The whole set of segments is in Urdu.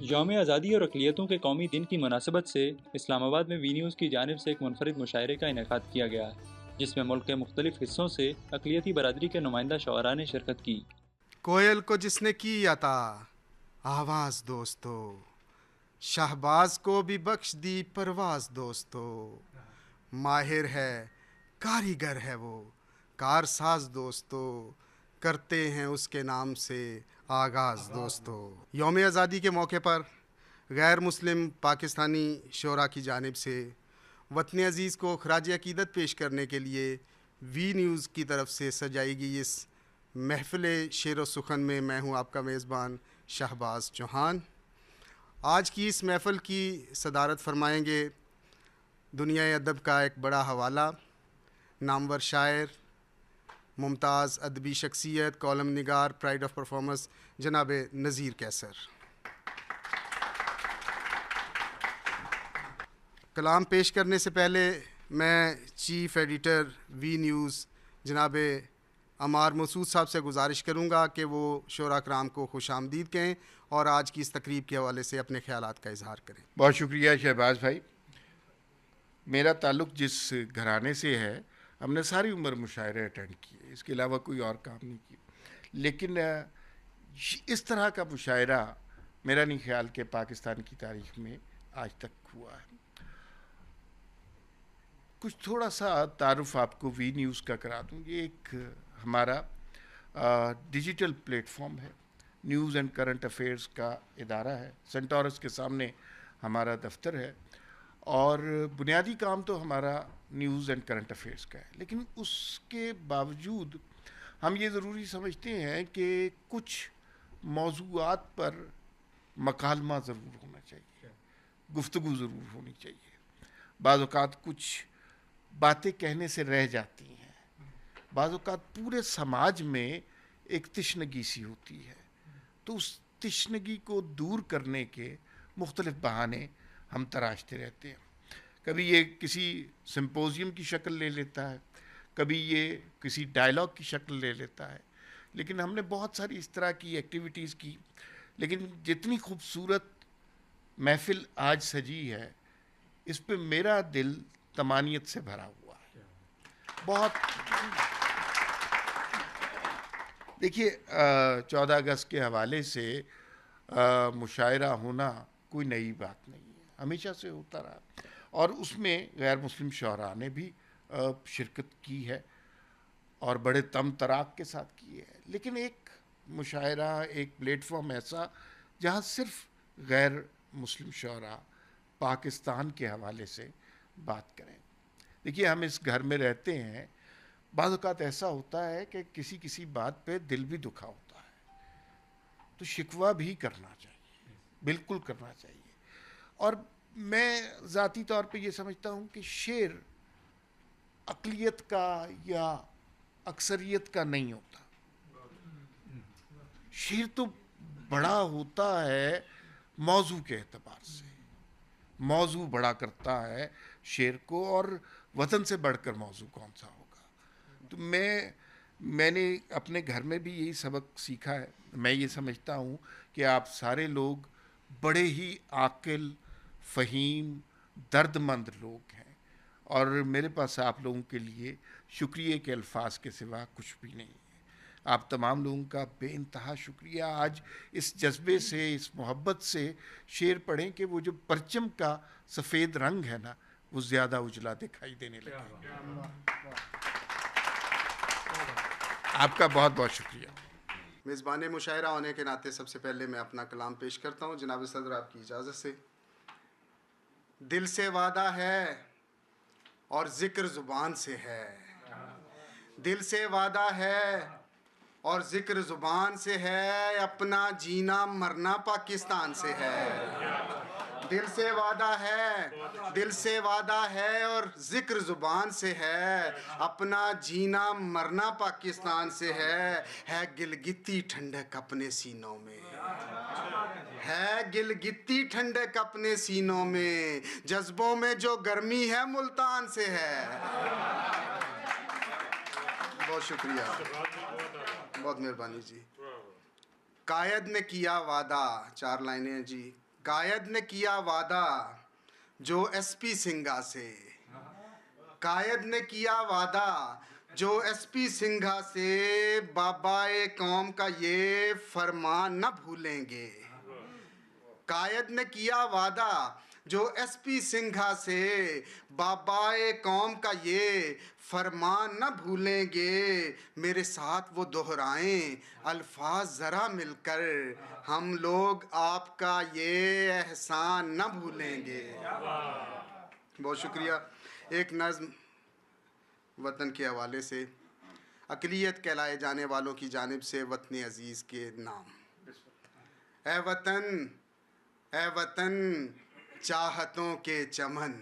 یوم آزادی اور اقلیتوں کے قومی دن کی مناسبت سے اسلام آباد میں وی نیوز کی جانب سے ایک منفرد مشاعرے کا انعقاد کیا گیا، جس میں ملک کے مختلف حصوں سے اقلیتی برادری کے نمائندہ شعراء نے شرکت کی۔ کوئل کو جس نے کی عطا آواز دوستو، شہباز کو بھی بخش دی پرواز دوستو، ماہر ہے کاریگر ہے وہ کارساز دوستو، کرتے ہیں اس کے نام سے آغاز دوستو۔ یوم آزادی کے موقع پر غیر مسلم پاکستانی شعراء کی جانب سے وطن عزیز کو خراج عقیدت پیش کرنے کے لیے وی نیوز کی طرف سے سجائی گئی اس محفل شعر و سخن میں میں ہوں آپ کا میزبان شہباز چوہان۔ آج کی اس محفل کی صدارت فرمائیں گے دنیا ادب کا ایک بڑا حوالہ، نامور شاعر، ممتاز ادبی شخصیت، کالم نگار، پرائڈ آف پرفارمنس جناب نذیر کیسر۔ کلام پیش کرنے سے پہلے میں چیف ایڈیٹر وی نیوز جناب عمار مسعود صاحب سے گزارش کروں گا کہ وہ شعراء کرام کو خوش آمدید کہیں اور آج کی اس تقریب کے حوالے سے اپنے خیالات کا اظہار کریں۔ بہت شکریہ شہباز بھائی۔ میرا تعلق جس گھرانے سے ہے، ہم نے ساری عمر مشاعرے اٹینڈ کیے، اس کے علاوہ کوئی اور کام نہیں کیا، لیکن اس طرح کا مشاعرہ میرا نہیں خیال کہ پاکستان کی تاریخ میں آج تک ہوا ہے۔ کچھ تھوڑا سا تعارف آپ کو وی نیوز کا کرا دوں۔ یہ ایک ہمارا ڈیجیٹل پلیٹ فارم ہے، نیوز اینڈ کرنٹ افیئرز کا ادارہ ہے، سینٹورس کے سامنے ہمارا دفتر ہے، اور بنیادی کام تو ہمارا نیوز اینڈ کرنٹ افیئرز کا ہے، لیکن اس کے باوجود ہم یہ ضروری سمجھتے ہیں کہ کچھ موضوعات پر مکالمہ ضرور ہونا چاہیے، گفتگو ضرور ہونی چاہیے۔ بعض اوقات کچھ باتیں کہنے سے رہ جاتی ہیں، بعض اوقات پورے سماج میں ایک تشنگی سی ہوتی ہے، تو اس تشنگی کو دور کرنے کے مختلف بہانے ہم تراشتے رہتے ہیں۔ کبھی یہ کسی سمپوزیم کی شکل لے لیتا ہے، کبھی یہ کسی ڈائلاگ کی شکل لے لیتا ہے، لیکن ہم نے بہت ساری اس طرح کی ایکٹیویٹیز کی، لیکن جتنی خوبصورت محفل آج سجی ہے، اس پہ میرا دل تمانیت سے بھرا ہوا ہے۔ بہت دیکھیے، 14 اگست کے حوالے سے مشاعرہ ہونا کوئی نئی بات نہیں ہے، ہمیشہ سے ہوتا رہا، اور اس میں غیر مسلم شعراء نے بھی شرکت کی ہے اور بڑے تم تراک کے ساتھ کی ہے، لیکن ایک مشاعرہ، ایک پلیٹ فارم ایسا جہاں صرف غیر مسلم شعراء پاکستان کے حوالے سے بات کریں۔ دیکھیے، ہم اس گھر میں رہتے ہیں، بعض اوقات ایسا ہوتا ہے کہ کسی بات پہ دل بھی دکھا ہوتا ہے، تو شکوہ بھی کرنا چاہیے، بالکل کرنا چاہیے۔ اور میں ذاتی طور پہ یہ سمجھتا ہوں کہ شعر اقلیت کا یا اکثریت کا نہیں ہوتا، شعر تو بڑا ہوتا ہے موضوع کے اعتبار سے، موضوع بڑا کرتا ہے شعر کو، اور وطن سے بڑھ کر موضوع کون سا ہوگا۔ تو میں نے اپنے گھر میں بھی یہی سبق سیکھا ہے۔ میں یہ سمجھتا ہوں کہ آپ سارے لوگ بڑے ہی عاقل، فہیم، درد مند لوگ ہیں، اور میرے پاس آپ لوگوں کے لیے شکریہ کے الفاظ کے سوا کچھ بھی نہیں ہے۔ آپ تمام لوگوں کا بے انتہا شکریہ، آج اس جذبے سے، اس محبت سے شعر پڑھیں کہ وہ جو پرچم کا سفید رنگ ہے نا، وہ زیادہ اجلا دکھائی دینے لگے۔ آپ کا بہت بہت شکریہ۔ میزبان مشاعرہ ہونے کے ناطے سب سے پہلے میں اپنا کلام پیش کرتا ہوں، جناب صدر آپ کی اجازت سے۔ دل سے وعدہ ہے اور ذکر زبان سے ہے، دل سے وعدہ ہے اور ذکر زبان سے ہے، اپنا جینا مرنا پاکستان سے ہے۔ دل سے وعدہ ہے، دل سے وعدہ ہے اور ذکر زبان سے ہے، اپنا جینا مرنا پاکستان سے ہے گلگتی ٹھنڈک اپنے سینوں میں، ہے گلگتی ٹھنڈک اپنے سینوں میں، جذبوں میں جو گرمی ہے ملتان سے ہے۔ بہت شکریہ، بہت مہربانی جی۔ قائد نے کیا وعدہ، 4 لائنیں ہیں جی۔ قائد نے کیا وعدہ جو ایس پی سنگھا سے، قائد نے کیا وعدہ جو ایس پی سنگھا سے، بابائے قوم کا یہ فرمان نہ بھولیں گے۔ قائد نے کیا وعدہ جو ایس پی سنگھا سے، بابائے قوم کا یہ فرمان نہ بھولیں گے۔ میرے ساتھ وہ دہرائیں الفاظ ذرا مل کر، ہم لوگ آپ کا یہ احسان نہ بھولیں گے۔ بہت شکریہ۔ ایک نظم وطن کے حوالے سے، اقلیت کہلائے جانے والوں کی جانب سے وطن عزیز کے نام۔ اے وطن، اے وطن چاہتوں کے چمن،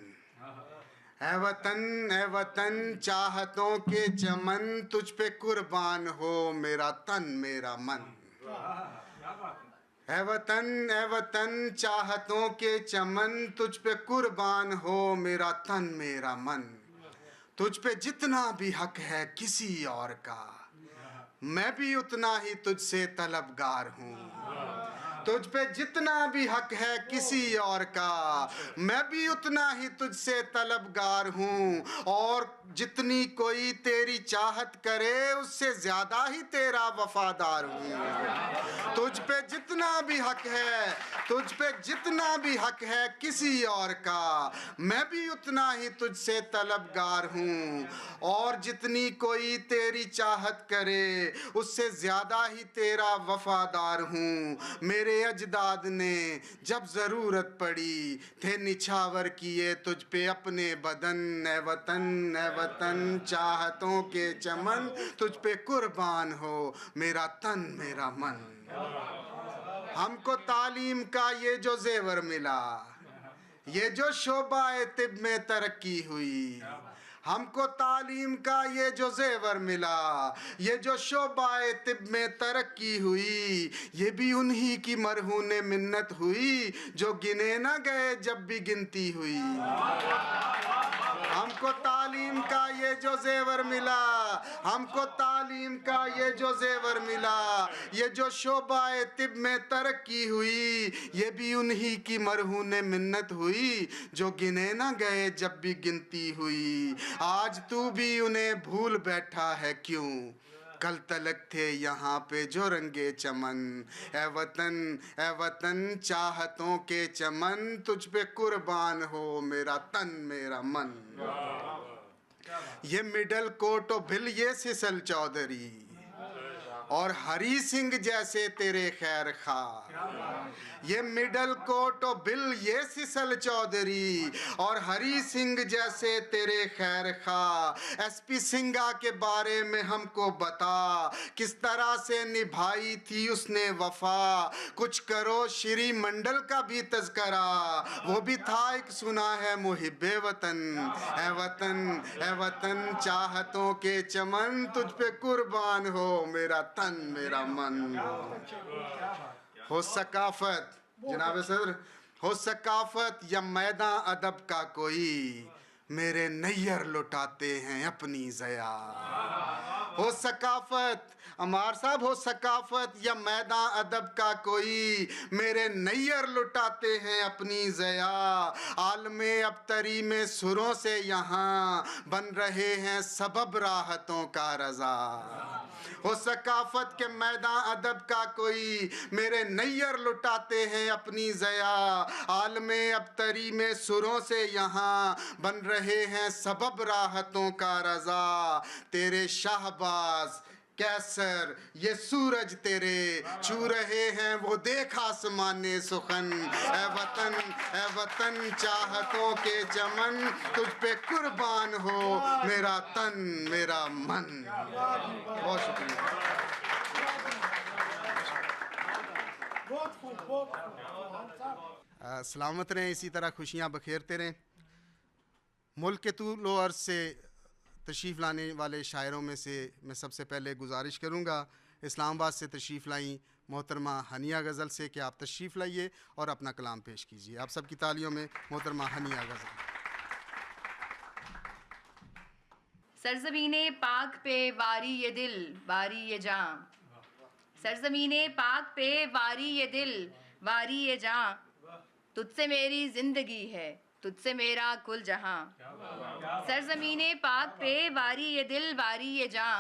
اے وطن، اے وطن چاہتوں کے چمن، تجھ پہ قربان ہو میرا تن میرا من۔ اے وطن، اے وطن چاہتوں کے چمن، تجھ پہ قربان ہو میرا تن میرا من۔ تجھ پہ جتنا بھی حق ہے کسی اور کا، میں بھی اتنا ہی تجھ سے طلبگار ہوں۔ تجھ پہ جتنا بھی حق ہے کسی اور کا، میں بھی اتنا ہی تجھ سے طلبگار ہوں، اور جتنی کوئی تیری چاہت کرے اس سے زیادہ ہی تیرا وفادار ہوں۔ تجھ پہ جتنا بھی حق ہے، تجھ پہ جتنا بھی حق ہے کسی اور کا، میں بھی اتنا ہی تجھ سے طلبگار ہوں، اور جتنی کوئی تیری چاہت کرے اس سے زیادہ ہی تیرا وفادار ہوں۔ میرے اجداد نے جب ضرورت پڑی تھے نچھاور کیے تجھ پہ اپنے بدن۔ اے وطن، اے وطن چاہتوں کے چمن، تجھ پہ قربان ہو میرا تن میرا من۔ ہم کو تعلیم کا یہ جو زیور ملا، یہ جو شعبہ طب میں ترقی ہوئی، ہم کو تعلیم کا یہ جو زیور ملا، یہ جو شعبہ طب میں ترقی ہوئی، یہ بھی انہی کی مرہون منت ہوئی جو گنے نہ گئے جب بھی گنتی ہوئی۔ ہم کو تعلیم کا یہ جو زیور ملا، ہم کو تعلیم کا یہ جو زیور ملا، یہ جو شعبہ طب میں ترقی ہوئی، یہ بھی انہی کی مرہون منت ہوئی جو گنے نہ گئے جب بھی گنتی ہوئی۔ آج تو بھی انہیں بھول بیٹھا ہے کیوں، کل تلک تھے یہاں پہ جو رنگے چمن۔ اے وطن، اے وطن چاہتوں کے چمن، تجھ پہ قربان ہو میرا تن میرا من۔ یہ مڈل کوٹ و بھل یہ سسل چودھری، اور ہری سنگھ جیسے تیرے خیر خواہ۔ یہ مڈل کوٹ و بل یہ سسل چودھری، اور ہری سنگھ جیسے تیرے خیر خواہ۔ ایس پی سنگھا کے بارے میں ہم کو بتا، کس طرح سے نبھائی تھی اس نے وفا۔ کچھ کرو شری منڈل کا بھی تذکرہ، وہ بھی تھا ایک سنا ہے محب وطن۔ اے وطن، اے وطن چاہتوں کے چمن، تجھ پہ قربان ہو میرا تن میرا من۔ ہو ثقافت، جناب صدر، ہو ثقافت یا میدان ادب کا کوئی، میرے نیر لٹاتے ہیں اپنی ضیا۔ ہو ثقافت، عمار صاحب، ہو ثقافت یا میدان ادب کا کوئی، میرے نیر لٹاتے ہیں اپنی ضیا۔ عالم ابتری میں سروں سے یہاں بن رہے ہیں سبب راحتوں کا رضا۔ ہو ثقافت کے میدان ادب کا کوئی، میرے نیر لٹاتے ہیں اپنی ضیا۔ عالم ابتری میں سروں سے یہاں بن رہے ہیں سبب راحتوں کا رضا۔ تیرے شہباز کیسر یہ سورج تیرے چھو رہے ہیں وہ دیکھ آسمان سخن۔ اے وطن، اے وطن چاہتوں کے چمن، تجھ پہ قربان ہو میرا تن میرا من۔ بہت شکریہ۔ سلامت رہیں، اسی طرح خوشیاں بکھیرتے رہیں۔ ملک کے طول و عرض سے تشریف لانے والے شاعروں میں سے میں سب سے پہلے گزارش کروں گا اسلام آباد سے تشریف لائیں محترمہ ہنیہ غزل سے کہ آپ تشریف لائیے اور اپنا کلام پیش کیجیے۔ آپ سب کی تالیوں میں محترمہ ہنیہ غزل۔ سرزمین پاک پہ واری یہ دل واری یہ جاں، سرزمین پاک پہ واری یہ دل واری یہ جاں، تجھ سے میری زندگی ہے، تجھ سے میرا کل جہاں، سرزمین پاک پہ واری یہ دل واری یہ جاں،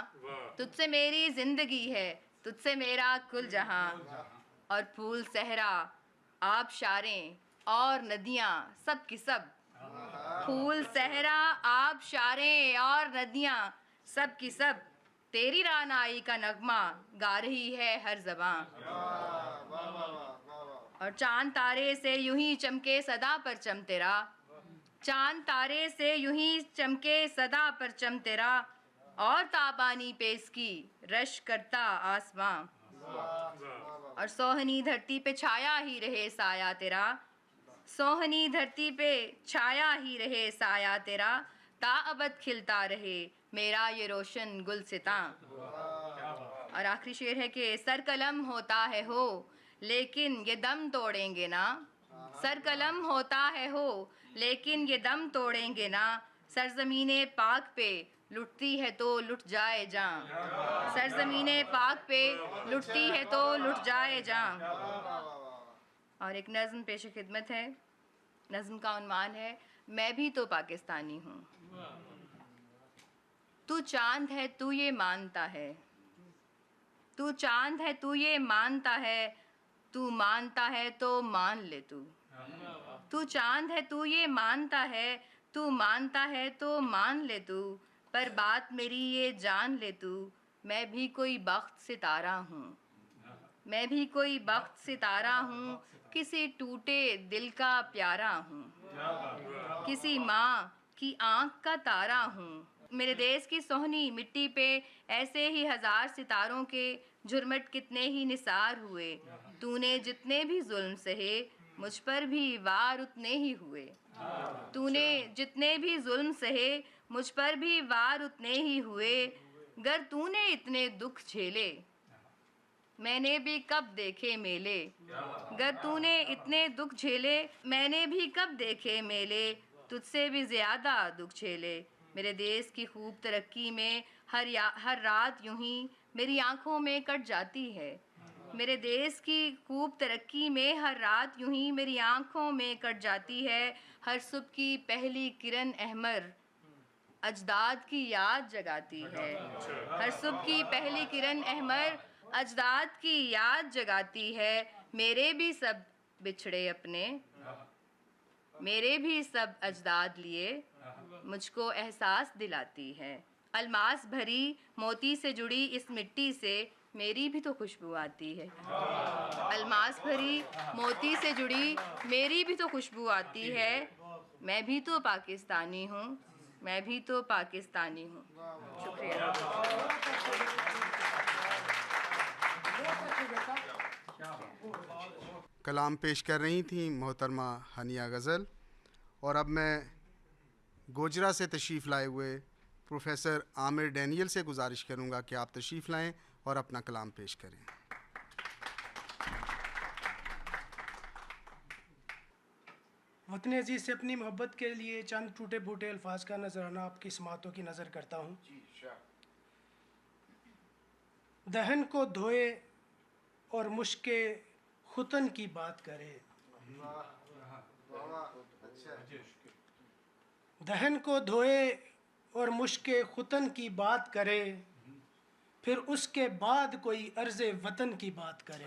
تجھ سے میری زندگی ہے، تجھ سے میرا کل جہاں، اور پھول صحرا، آب شاریں اور ندیاں سب کی سب، پھول صحرا، آب شاریں اور ندیاں سب کی سب، تیری رعنائی کا نغمہ گا رہی ہے ہر زباں، اور چاند تارے سے یوں ہی چمکے صدا پرچم تیرا، چاند تارے سے یوں ہی چمکے صدا پرچم تیرا، اور تابانی پہ اس کی رش کرتا آسماں، اور سوہنی دھرتی پہ چھایا ہی رہے سایہ تیرا، سوہنی دھرتی پہ چھایا ہی رہے سایہ تیرا، تا ابد کھلتا رہے میرا یہ روشن گلستاں، اور آخری شعر ہے کہ سر قلم ہوتا ہے ہو لیکن یہ دم توڑیں گے نا، سر قلم ہوتا ہے ہو لیکن یہ دم توڑیں گے نا، سرزمین پاک پہ لٹتی ہے تو لٹ جائے جاں، سرزمین پاک پہ لٹتی ہے تو لٹ جائے جاں۔ اور ایک نظم پیش خدمت ہے، نظم کا عنوان ہے میں بھی تو پاکستانی ہوں۔ تو چاند ہے تو یہ مانتا ہے، تو چاند ہے تو یہ مانتا ہے، تو مانتا ہے تو مان لے تو، تو چاند ہے تو یہ مانتا ہے، تو مانتا ہے تو مان لے تو، پر بات میری یہ جان لے تو، میں بھی کوئی بخت ستارہ ہوں، میں بھی کوئی بخت ستارہ ہوں، کسی ٹوٹے دل کا پیارا ہوں، کسی ماں کی آنکھ کا تارا ہوں، میرے دیس کی سہنی مٹی پہ ایسے ہی ہزار ستاروں کے جھرمٹ کتنے ہی نثار ہوئے، تو نے جتنے بھی ظلم سہے مجھ پر بھی وار اتنے ہی ہوئے، تو نے جتنے بھی ظلم سہے مجھ پر بھی وار اتنے ہی ہوئے، گر تو نے اتنے دکھ جھیلے میں نے بھی کب دیکھے میلے، گر تو نے اتنے دکھ جھیلے میں نے بھی کب دیکھے میلے، تجھ سے بھی زیادہ دکھ جھیلے، میرے دیس کی خوب ترقی میں ہر رات یوں ہی میری آنکھوں میں کٹ جاتی ہے، میرے دیس کی خوب ترقی میں ہر رات یوں ہی میری آنکھوں میں کٹ جاتی ہے، ہر صبح کی پہلی کرن احمر اجداد کی یاد جگاتی ہے، ہر صبح کی پہلی کرن احمر اجداد کی یاد جگاتی ہے، میرے بھی سب بچھڑے اپنے، میرے بھی سب اجداد لیے مجھ کو احساس دلاتی ہے، الماس بھری موتی سے جڑی اس مٹی سے میری بھی تو خوشبو آتی ہے، الماس بھری موتی سے جڑی میری بھی تو خوشبو آتی ہے، میں بھی تو پاکستانی ہوں، میں بھی تو پاکستانی ہوں۔ شکریہ۔ کلام پیش کر رہی تھیں محترمہ ہنیہ غزل، اور اب میں گوجرا سے تشریف لائے ہوئے پروفیسر عامر ڈینیل سے گزارش کروں گا کہ آپ تشریف لائیں اور اپنا کلام پیش کریں۔ وطن عزیز سے اپنی محبت کے لیے چند ٹوٹے پھوٹے الفاظ کا نذرانہ آپ کی سماعتوں کی نظر کرتا ہوں۔ دہن کو دھوئے اور مشک ختن کی بات کرے، دہن کو دھوئے اور مشک ختن کی بات کرے، پھر اس کے بعد کوئی عرض وطن کی بات کرے۔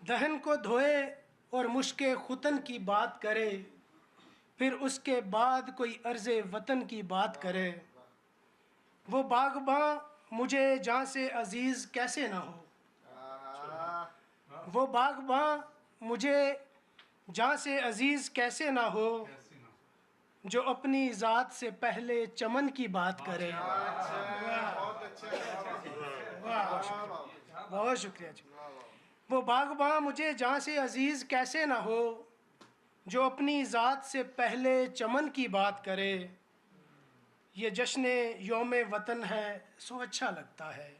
دہن کو دھوئے اور مشک ختن کی بات کرے، پھر اس کے بعد کوئی عرض وطن کی بات کرے، وہ باغباں مجھے جاں سے عزیز کیسے نہ ہو، وہ باغباں مجھے جاں سے عزیز کیسے نہ ہو، جو اپنی ذات سے پہلے چمن کی بات کرے۔ بہت شکریہ جی۔ وہ باغباں مجھے جاں سے عزیز کیسے نہ ہو، جو اپنی ذات سے پہلے چمن کی بات کرے، یہ جشن یوم وطن ہے سو اچھا لگتا ہے۔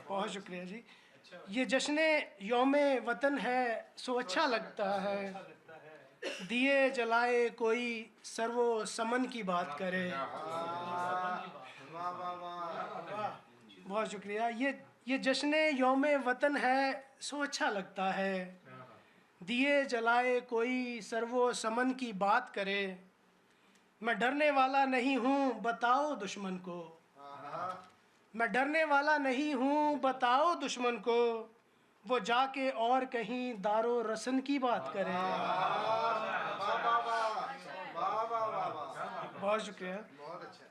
بہت شکریہ جی۔ یہ جشن یوم وطن ہے سو اچھا لگتا ہے، دیے جلائے کوئی سرو سمن کی بات کرے۔ بہت شکریہ. یہ جشن یوم وطن ہے سو اچھا لگتا ہے. دیے جلائے کوئی سرو و سمن کی بات کرے. میں ڈرنے والا نہیں ہوں بتاؤ دشمن کو. میں ڈرنے والا نہیں ہوں بتاؤ دشمن کو. وہ جا کے اور کہیں دار و رسن کی بات کرے. بہت شکریہ.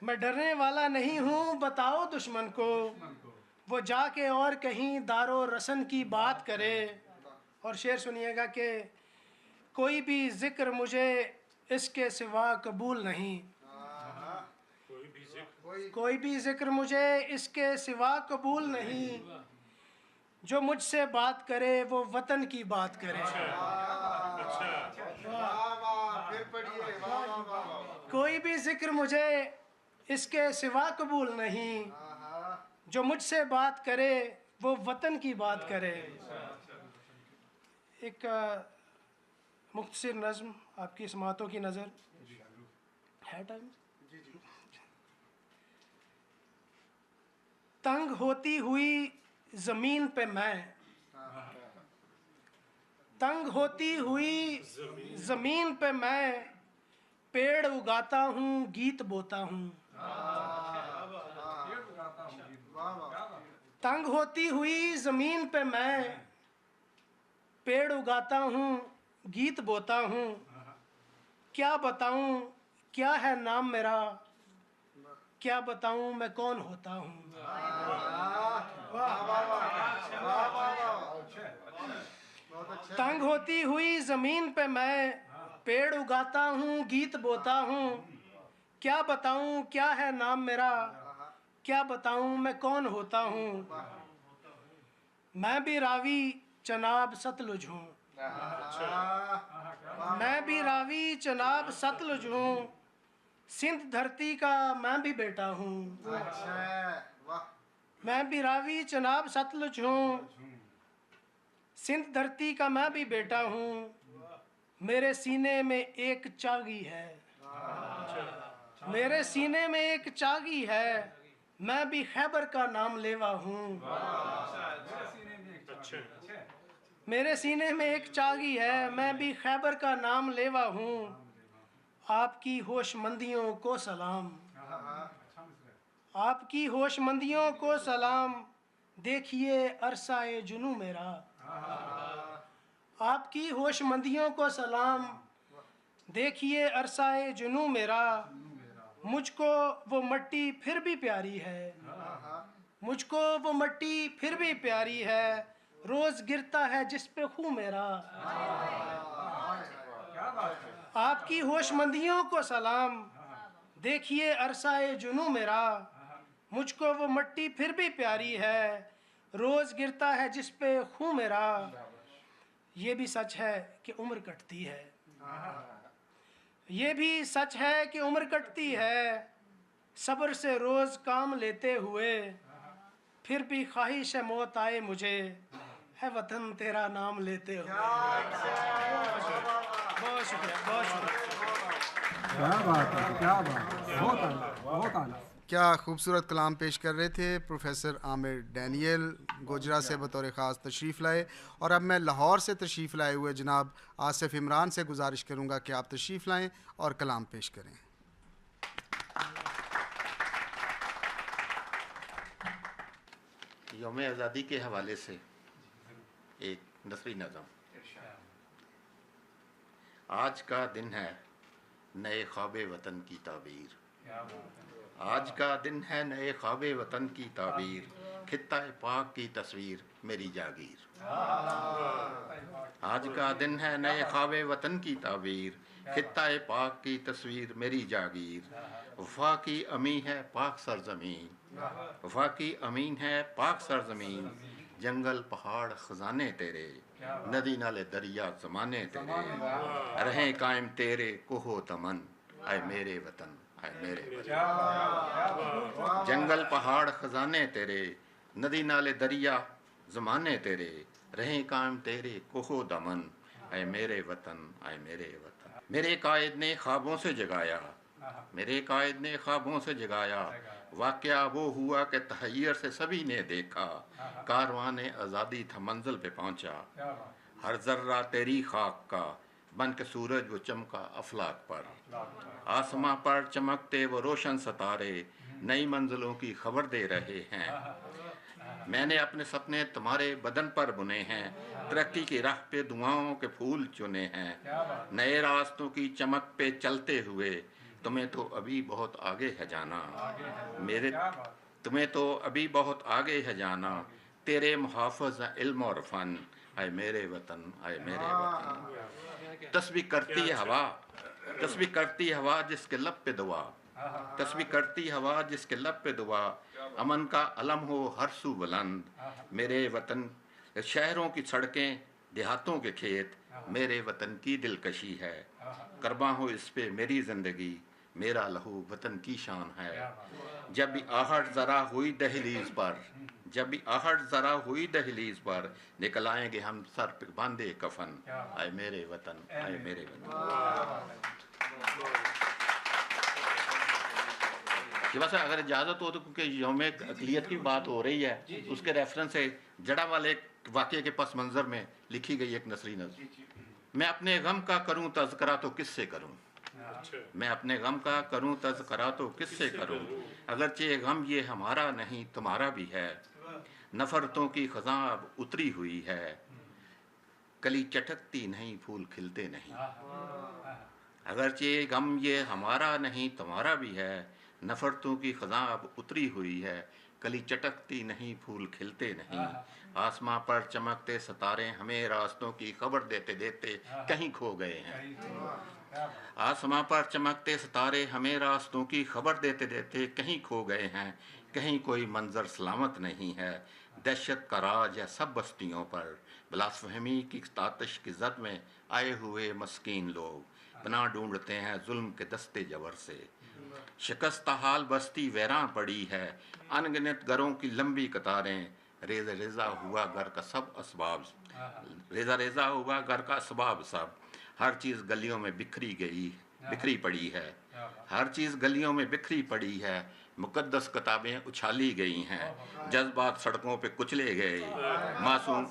میں ڈرنے والا نہیں ہوں بتاؤ دشمن کو. وہ جا کے اور کہیں دار و رسن کی بات کرے. اور شعر سنیے گا کہ کوئی بھی ذکر مجھے اس کے سوا قبول نہیں. کوئی بھی ذکر مجھے اس کے سوا قبول نہیں. جو مجھ سے بات کرے وہ وطن کی بات کرے. کوئی بھی ذکر مجھے اس کے سوا قبول نہیں. جو مجھ سے بات کرے وہ وطن کی بات کرے. ایک مختصر نظم آپ کی سماعتوں کی نظر ہے. ٹائم تنگ ہوتی ہوئی زمین پہ میں. تنگ ہوتی ہوئی زمین پہ میں پیڑ اگاتا ہوں گیت بوتا ہوں. تنگ ہوتی ہوئی زمین پہ میں پیڑ اگاتا ہوں گیت بوتا ہوں. کیا بتاؤں کیا ہے نام میرا. کیا بتاؤں میں کون ہوتا ہوں. تنگ ہوتی ہوئی زمین پہ میں پیڑ اگاتا ہوں گیت بوتا ہوں. کیا بتاؤں کیا ہے نام میرا. کیا بتاؤں میں کون ہوتا ہوں. میں بھی راوی چناب ستلج ہوں. میں بھی راوی چناب ستلج ہوں. سندھ دھرتی کا میں بھی بیٹا ہوں. میں بھی راوی چناب ستلج ہوں. سندھ دھرتی کا میں بھی بیٹا ہوں. میرے سینے میں ایک چاگی ہے. میرے سینے میں ایک چاگی ہے. میں بھی خیبر کا نام لیوا ہوں. میرے سینے میں ایک چاگی ہے. میں بھی خیبر کا نام لیوا ہوں. آپ کی ہوش مندیوں کو سلام. آپ کی ہوش مندیوں کو سلام. دیکھیے عرصہ جنوں میرا. آپ کی ہوش مندیوں کو سلام. دیکھیے عرصہ جنوں میرا. مجھ کو وہ مٹی پھر بھی پیاری ہے. مجھ کو وہ مٹی پھر بھی پیاری ہے. روز گرتا ہے جس پہ خوں میرا. آپ کی ہوش مندیوں کو سلام. دیکھیے عرصہ جنوں میرا. مجھ کو وہ مٹی پھر بھی پیاری ہے. روز گرتا ہے جس پہ خوں میرا. یہ بھی سچ ہے کہ عمر کٹتی ہے. یہ بھی سچ ہے کہ عمر کٹتی ہے. صبر سے روز کام لیتے ہوئے. پھر بھی خواہش موت آئے مجھے. ہے وطن تیرا نام لیتے ہوئے. بہت شکریہ بہت شکریہ. کیا بات ہے کیا بات ہے. بہت اعلیٰ بہت اعلیٰ. کیا خوبصورت کلام پیش کر رہے تھے پروفیسر عامر ڈینیل گوجرا سے بطور خاص تشریف لائے. اور اب میں لاہور سے تشریف لائے ہوئے جناب آصف عمران سے گزارش کروں گا کہ آپ تشریف لائیں اور کلام پیش کریں. یوم آزادی کے حوالے سے ایک نثری نظم. آج کا دن ہے نئے خواب وطن کی تعبیر. آج کا دن ہے نئے خواب وطن کی تعبیر. خطہ پاک کی تصویر میری جاگیر. آج کا دن ہے نئے خواب وطن کی تعبیر. خطہ پاک کی تصویر میری جاگیر. وفا کی امی ہے پاک سرزمین. وفا کی امین ہے پاک سرزمین. جنگل پہاڑ خزانے تیرے. ندی نالے دریا زمانے تیرے. رہیں قائم تیرے کوہ تمن. اے میرے وطن اے میرے وطن. جنگل پہاڑ خزانے تیرے. ندی نالے دریا زمانے تیرے. رہیں قائم تیرے کوہ دمن. اے میرے وطن اے میرے وطن. میرے قائد نے خوابوں سے جگایا. میرے قائد نے خوابوں سے جگایا. واقعہ وہ ہوا کہ تحیر سے سبھی نے دیکھا، کاروان آزادی تھا منزل پہ پہنچا، ہر ذرہ تیری خاک کا بن کے سورج وہ چمکا افلاک پر، آسماں پر چمکتے وہ روشن ستارے نئی منزلوں کی خبر دے رہے ہیں، میں نے اپنے سپنے تمہارے بدن پر بنے ہیں، ترقی کی راہ پہ دعاؤں کے پھول چنے ہیں، نئے راستوں کی چمک پہ چلتے ہوئے تمہیں تو ابھی بہت آگے ہے جانا، تمہیں تو ابھی بہت آگے ہے جانا، تیرے محافظ ہیں علم اور فن، اے میرے وطن اے میرے وطن، تسبیح کرتی ہے ہوا، تسبیح کرتی ہے ہوا جس کے لب پہ دعا، تسبیح کرتی ہوا جس کے لب پہ دعا، امن کا علم ہو ہر سو بلند، میرے وطن شہروں کی سڑکیں دیہاتوں کے کھیت، میرے وطن کی دلکشی ہے، قرباں ہو اس پہ میری زندگی، میرا لہو وطن کی شان ہے، جب بھی آہٹ ذرا ہوئی دہلیز پر، جب بھی آہٹ ذرا ہوئی دہلیز پر، نکل آئیں گے ہم سر پہ باندھے کفن، اے میرے وطن اے میرے وطن۔ کہ بس اگر اجازت ہو تو کیونکہ یوم اقلیت کی بات ہو رہی ہے، اس کے ریفرنس سے جڑا والے واقعے کے پس منظر میں لکھی گئی ایک نثری نظم، میں اپنے غم کا کروں تذکرہ تو کس سے کروں، میں اپنے غم کا کروں تذکرہ تو کس سے کروں، اگرچہ غم یہ ہمارا نہیں تمہارا بھی ہے، نفرتوں کی خزاں اب اتری ہوئی ہے، کلی چٹکتی نہیں پھول کھلتے نہیں، اگرچہ غم یہ ہمارا نہیں تمہارا بھی ہے، نفرتوں کی خزاں اب اتری ہوئی ہے، کلی چٹکتی نہیں پھول کھلتے نہیں، آسماں پر چمکتے ستارے ہمیں راستوں کی خبر دیتے دیتے کہیں کھو گئے ہیں، آسماں پر چمکتے ستارے ہمیں راستوں کی خبر دیتے دیتے کہیں کھو گئے ہیں، کہیں کوئی منظر سلامت نہیں ہے، دہشت کا راج ہے سب بستیوں پر، بلاس فہمی کی تاتش کی زد میں آئے ہوئے مسکین لوگ پناہ ڈھونڈتے ہیں ظلم کے دستے جبر سے، شکستہ حال بستی ویراں پڑی ہے، انگنت گھروں کی لمبی قطاریں، ریزہ ریزہ ہوا گھر کا سب اسباب، ریزہ ریزہ ہوا گھر کا اسباب سب، ہر چیز گلیوں میں بکھری پڑی ہے، ہر چیز گلیوں میں بکھری پڑی ہے، مقدس کتابیں اچھالی گئی ہیں، جذبات سڑکوں پہ کچلے گئے، معصوم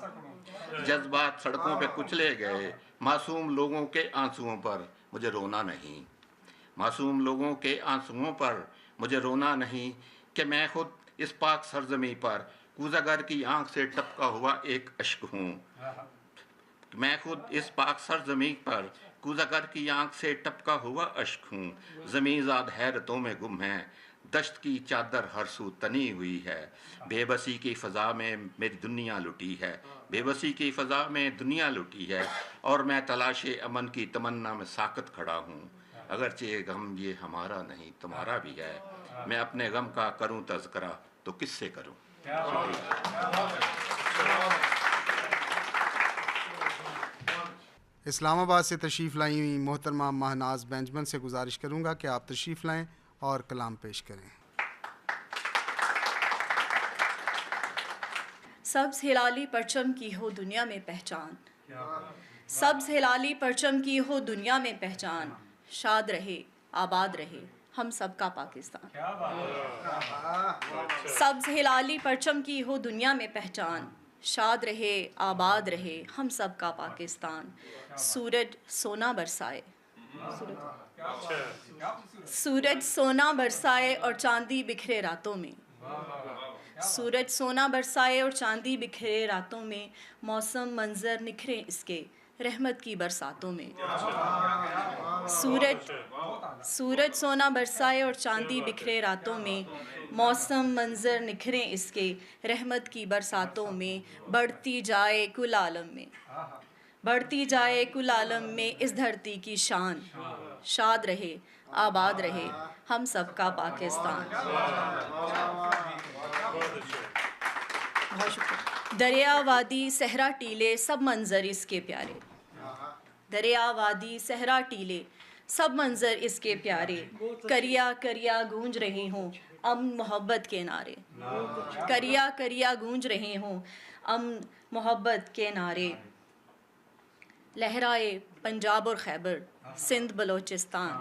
جذبات سڑکوں پہ کچلے گئے، معصوم لوگوں کے آنسوؤں پر مجھے رونا نہیں، معصوم لوگوں کے آنسوؤں پر مجھے رونا نہیں، کہ میں خود اس پاک سرزمین پر کوزہ گر کی آنکھ سے ٹپکا ہوا ایک اشک ہوں، میں خود اس پاک سرزمین پر کوزہ گر کی آنکھ سے ٹپکا ہوا اشک ہوں، زمین زاد حیرتوں میں گم ہے، دشت کی چادر ہر سو تنی ہوئی ہے، بے بسی کی فضا میں میری دنیا لٹی ہے، بے بسی کی فضا میں دنیا لٹی ہے، اور میں تلاش امن کی تمنا میں ساکت کھڑا ہوں، اگرچہ غم یہ ہمارا نہیں تمہارا بھی ہے، میں اپنے غم کا کروں تذکرہ تو کس سے کروں۔ اسلام آباد سے تشریف لائی ہوئی محترمہ ماہناز بینجمن سے گزارش کروں گا کہ آپ تشریف لائیں اور کلام پیش کریں۔ سبز ہلالی پرچم کی ہو دنیا میں پہچان، سبز ہلالی پرچم کی ہو دنیا میں پہچان، شاد رہے آباد رہے ہم سب کا پاکستان، سبز ہلالی پرچم کی ہو دنیا میں پہچان، شاد رہے آباد رہے ہم سب کا پاکستان، سورج سونا برسائے، سورج سونا برسائے اور چاندی بکھرے راتوں میں، سورج سونا برسائے اور چاندی بکھرے راتوں میں، موسم منظر نکھرے اس کے رحمت کی برساتوں میں، سورج سونا برسائے اور چاندی بکھرے راتوں میں، موسم منظر نکھرے اس کے رحمت کی برساتوں میں، بڑھتی جائے کل عالم میں، بڑھتی جائے کل عالم میں اس دھرتی کی شان، شاد رہے آباد رہے ہم سب کا پاکستان۔ بہت شکریہ۔ دریا وادی صحرا ٹیلے سب منظر اس کے پیارے، دریا وادی صحرا ٹیلے سب منظر اس کے پیارے، کریا کریا گونج رہے ہوں امن محبت کے نعرے، کریا کریا گونج رہے ہوں امن محبت کے نعرے، لہرائے پنجاب اور خیبر سندھ بلوچستان،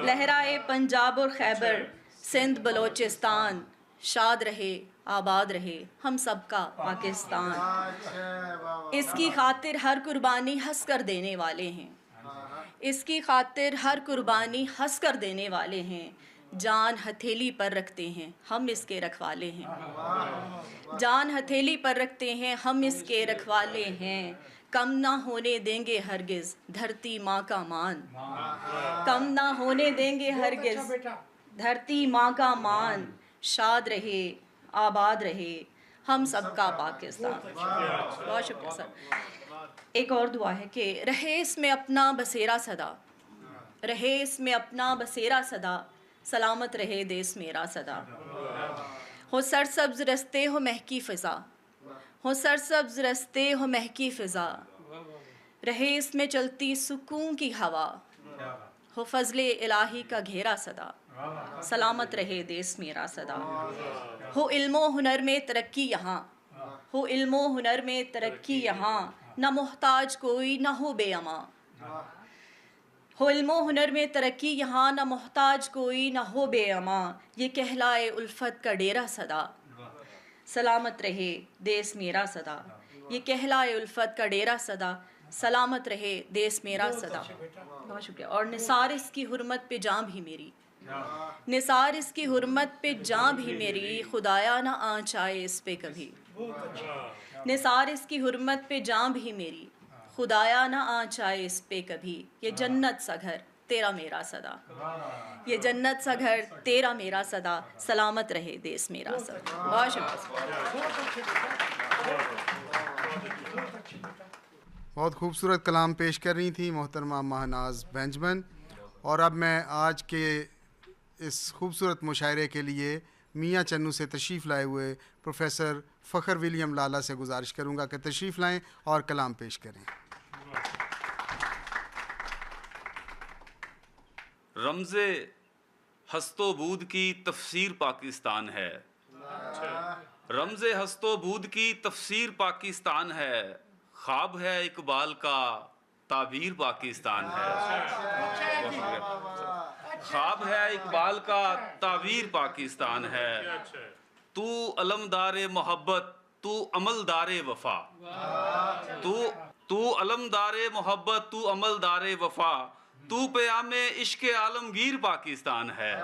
لہرائے پنجاب اور خیبر سندھ بلوچستان شاد رہے آباد رہے ہم سب کا پاکستان. اس کی خاطر ہر قربانی ہنس کر دینے والے ہیں. اس کی خاطر ہر قربانی ہنس کر دینے والے ہیں. جان ہتھیلی پر رکھتے ہیں ہم اس کے رکھوالے ہیں. جان ہتھیلی پر رکھتے ہیں ہم اس کے رکھوالے ہیں. کم نہ ہونے دیں گے ہرگز دھرتی ماں کا مان. کم نہ ہونے دیں گے ہرگز دھرتی ماں کا مان. شاد رہے آباد رہے ہم سب کا پاکستان. بہت شکریہ سر. ایک اور دعا ہے کہ رہے اس میں اپنا بسیرا صدا. رہے اس میں اپنا بسیرا صدا. سلامت رہے دیس میرا صدا. ہو سرسبز رستے ہو مہکی فضا. ہو سرسبز رستے ہو مہکی فضا. رہے اس میں چلتی سکون کی ہوا. ہو فضل الہی کا گھیرا صدا. سلامت رہے دیس میرا صدا. ہو علم و ہنر میں ترقی یہاں. ہو علم و ہنر میں ترقی یہاں. نہ محتاج کوئی نہ ہو بے امان. ہو علم و ہنر میں ترقی یہاں نہ محتاج کوئی نہ ہو بے امان. یہ کہلائے الفت کا ڈیرا صدا. سلامت رہے دیس میرا صدا. یہ کہلائے الفت کا ڈیرا صدا. سلامت رہے دیس میرا صدا. بہت شکریہ. اور نثار اس کی حرمت پہ جاں بھی میری. نثار اس کی حرمت پہ جاں بھی میری. خدایا نہ آنچ آئے اس پہ کبھی. نثار اس کی حرمت پہ جاں بھی میری. خدایا نہ آنچ آئے اس پہ کبھی. یہ جنت سا گھر تیرا میرا صدا. یہ جنت سا گھر تیرا میرا صدا. سلامت رہے دیس میرا صدا. بہت شکریہ. بہت خوبصورت کلام پیش کر رہی تھیں محترمہ ماہناز بینجمن. اور اب میں آج کے اس خوبصورت مشاعرے کے لیے میاں چنو سے تشریف لائے ہوئے پروفیسر فخر ولیم لالا سے گزارش کروں گا کہ تشریف لائیں اور کلام پیش کریں. رمز ہست و بود کی تفسیر پاکستان ہے. رمز ہست و بود کی تفسیر پاکستان ہے. خواب ہے اقبال کا تعبیر پاکستان ہے. خواب ہے اقبال کا تعبیر پاکستان ہے. تو علمدار محبت تو عملدار وفا. تو علمدار محبت تو عملدار وفا. تو پیام عشق عالمگیر پاکستان ہے.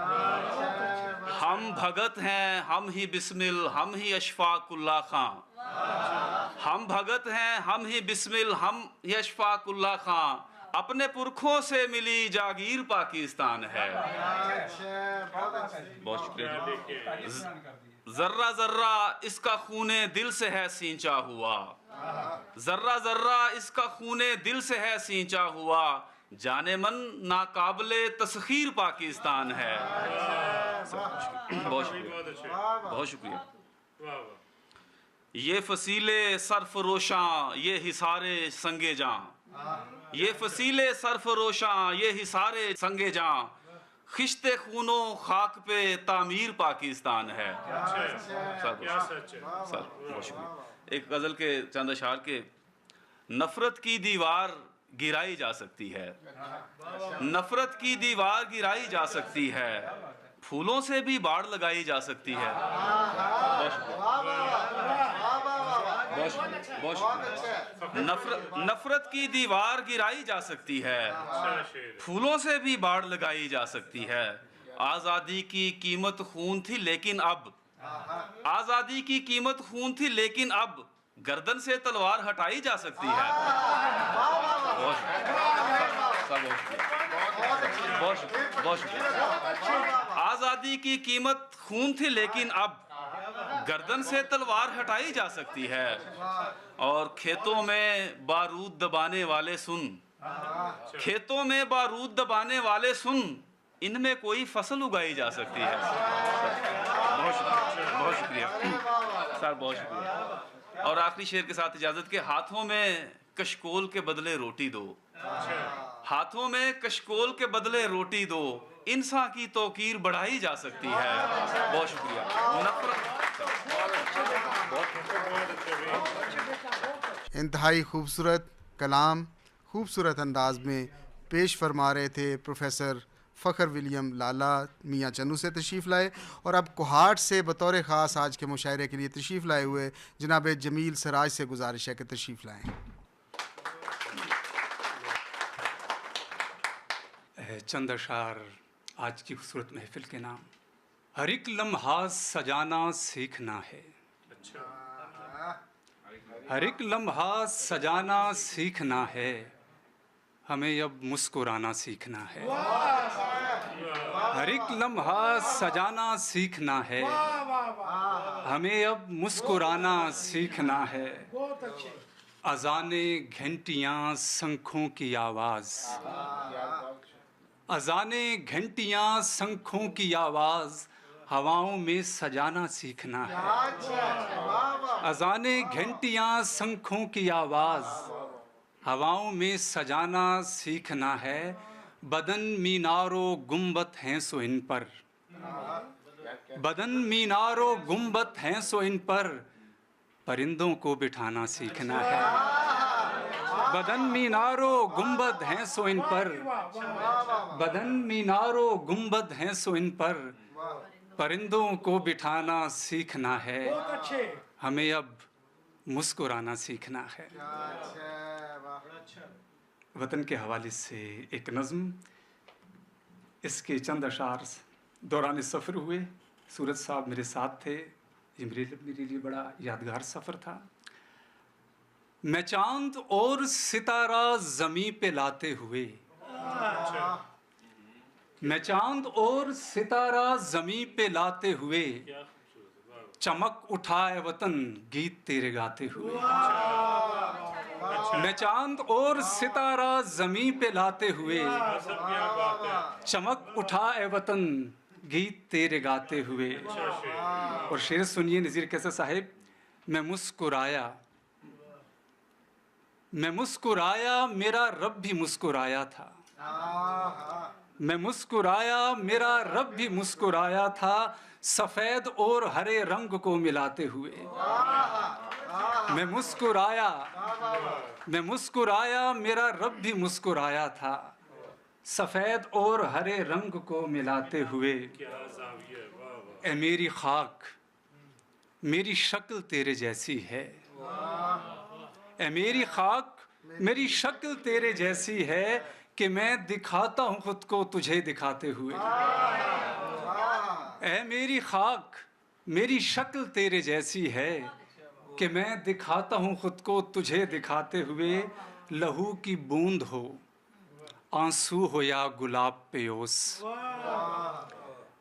ہم بھگت ہیں ہم ہی بسمل ہم ہی اشفاق اللہ خان. ہم بھگت ہیں ہم ہی بسمل ہم ہی اشفاق اللہ خان. اپنے پرکھوں سے ملی جاگیر پاکستان ہے. بہت شکریہ. ذرہ ذرہ اس کا خون دل سے ہے سینچا ہوا. ذرہ ذرہ اس کا خون دل سے ہے سینچا ہوا. جانے من ناقابل تسخیر پاکستان ہے. بہت شکریہ. بہت شکریہ. یہ فصیلے سرف روشاں یہ حصارے سنگ جاں. یہ فصیلے سرف روشاں یہ حصارے سنگ جاں. خشت خونوں خاک پہ تعمیر پاکستان ہے. سر بہت شکریہ. ایک غزل کے چند اشعار کے. نفرت کی دیوار گرائی جا سکتی ہے. نفرت کی دیوار گرائی جا سکتی ہے. پھولوں سے بھی باڑ لگائی جا سکتی ہے. نفرت کی دیوار گرائی جا سکتی ہے. پھولوں سے بھی باڑ لگائی جا سکتی ہے. آزادی کی قیمت خون تھی لیکن اب. آزادی کی قیمت خون تھی لیکن اب گردن سے تلوار ہٹائی جا سکتی ہے. بہت شکریہ. آزادی کی قیمت خون تھی لیکن اب گردن سے تلوار ہٹائی جا سکتی ہے. اور کھیتوں میں بارود دبانے والے سن. کھیتوں میں بارود دبانے والے سن. ان میں کوئی فصل اگائی جا سکتی ہے. بہت شکریہ سر. بہت شکریہ. اور آخری شعر کے ساتھ اجازت کے. ہاتھوں میں کشکول کے بدلے روٹی دو. ہاتھوں میں کشکول کے بدلے روٹی دو. انسان کی توقیر بڑھائی جا سکتی ہے. بہت شکریہ. انتہائی خوبصورت کلام خوبصورت انداز میں پیش فرما رہے تھے پروفیسر فخر ولیم لالا میاں چنو سے تشریف لائے، اور اب کوہاٹ سے بطور خاص آج کے مشاعرے کے لیے تشریف لائے ہوئے جناب جمیل سراج سے گزارش ہے کہ تشریف لائیں۔ چند اشعار آج کی خوبصورت محفل کے نام۔ ہر ایک لمحہ سجانا سیکھنا ہے، ہر ایک لمحہ سجانا سیکھنا ہے، ہمیں اب مسکرانا سیکھنا ہے۔ ہر ایک لمحہ سجانا سیکھنا ہے، ہمیں اب مسکرانا سیکھنا ہے۔ اذانیں گھنٹیاں شنکھوں کی آواز، اذانیں گھنٹیاں شنکھوں کی آواز، ہواؤں میں سجانا سیکھنا ہے۔ اذانیں گھنٹیاں شنکھوں کی آواز، ہواؤں میں سجانا سیکھنا ہے۔ بدن مینار و گنبد ہیں سو ان پر، بدن مینار و گنبد ہیں سو ان پر، پرندوں کو بٹھانا سیکھنا ہے۔ بدن مینار و گنبد ہیں سو ان پر، بدن مینار و گنبد ہیں سو ان پر، پرندوں کو بٹھانا سیکھنا ہے، ہمیں اب مسکرانا سیکھنا ہے۔ وطن کے حوالے سے ایک نظم، اس کے چند اشعار دوران سفر ہوئے، سورج صاحب میرے ساتھ تھے، یہ میرے لیے بڑا یادگار سفر تھا۔ میں چاند اور ستارہ زمین پہ لاتے ہوئے، میں چاند اور ستارہ زمین پہ لاتے ہوئے، چمک اٹھائے وطن گیت تیرے گاتے ہوئے۔ میں چاند اور ستارہ زمین پہ لاتے ہوئے، چمک اٹھائے وطن گیت تیرے گاتے ہوئے۔ اور شعر سنیے نذیر کیسر صاحب۔ میں مسکرایا، میں مسکرایا، میرا رب بھی مسکرایا تھا، میں مسکرایا، میرا رب بھی مسکرایا تھا، سفید اور ہرے رنگ کو ملاتے ہوئے۔ میں مسکرایا، میں مسکرایا، میرا رب بھی مسکرایا تھا، سفید اور ہرے رنگ کو ملاتے ہوئے۔ اے میری خاک، میری شکل تیرے جیسی ہے، اے میری خاک، میری شکل تیرے جیسی ہے، کہ میں دکھاتا ہوں خود کو تجھے دکھاتے ہوئے۔ اے میری خاک، میری شکل تیرے جیسی ہے، کہ میں دکھاتا ہوں خود کو تجھے دکھاتے ہوئے۔ لہو کی بوند ہو، آنسو ہو یا گلاب پہ اوس،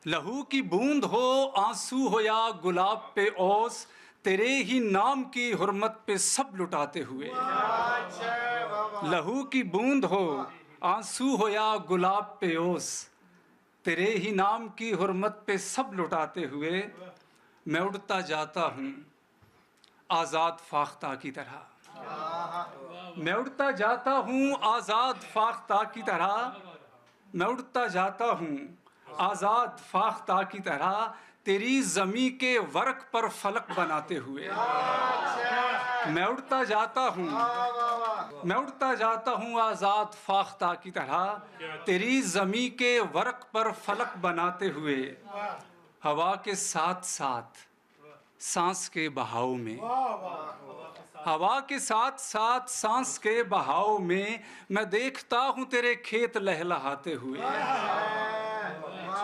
لہو کی بوند ہو، آنسو ہو یا گلاب پہ اوس، تیرے ہی نام کی حرمت پہ سب لٹاتے ہوئے۔ لہو کی بوند ہو، آنسو ہو یا گلاب پہ اوس، تیرے ہی نام کی حرمت پہ سب لٹاتے ہوئے۔ میں اڑتا جاتا ہوں آزاد فاختہ کی طرح، میں اڑتا جاتا ہوں آزاد فاختہ کی طرح، میں اڑتا جاتا ہوں آزاد فاختہ کی طرح، تیری زمین کے ورق پر فلک بناتے ہوئے۔ میں اڑتا جاتا ہوں، میں اڑتا جاتا ہوں آزاد فاختہ کی طرح، تیری زمین کے ورق پر فلک بناتے ہوئے۔ ہوا کے ساتھ ساتھ سانس کے بہاؤ میں، ہوا کے ساتھ ساتھ سانس کے بہاؤ میں، میں دیکھتا ہوں تیرے کھیت لہلہاتے ہوئے۔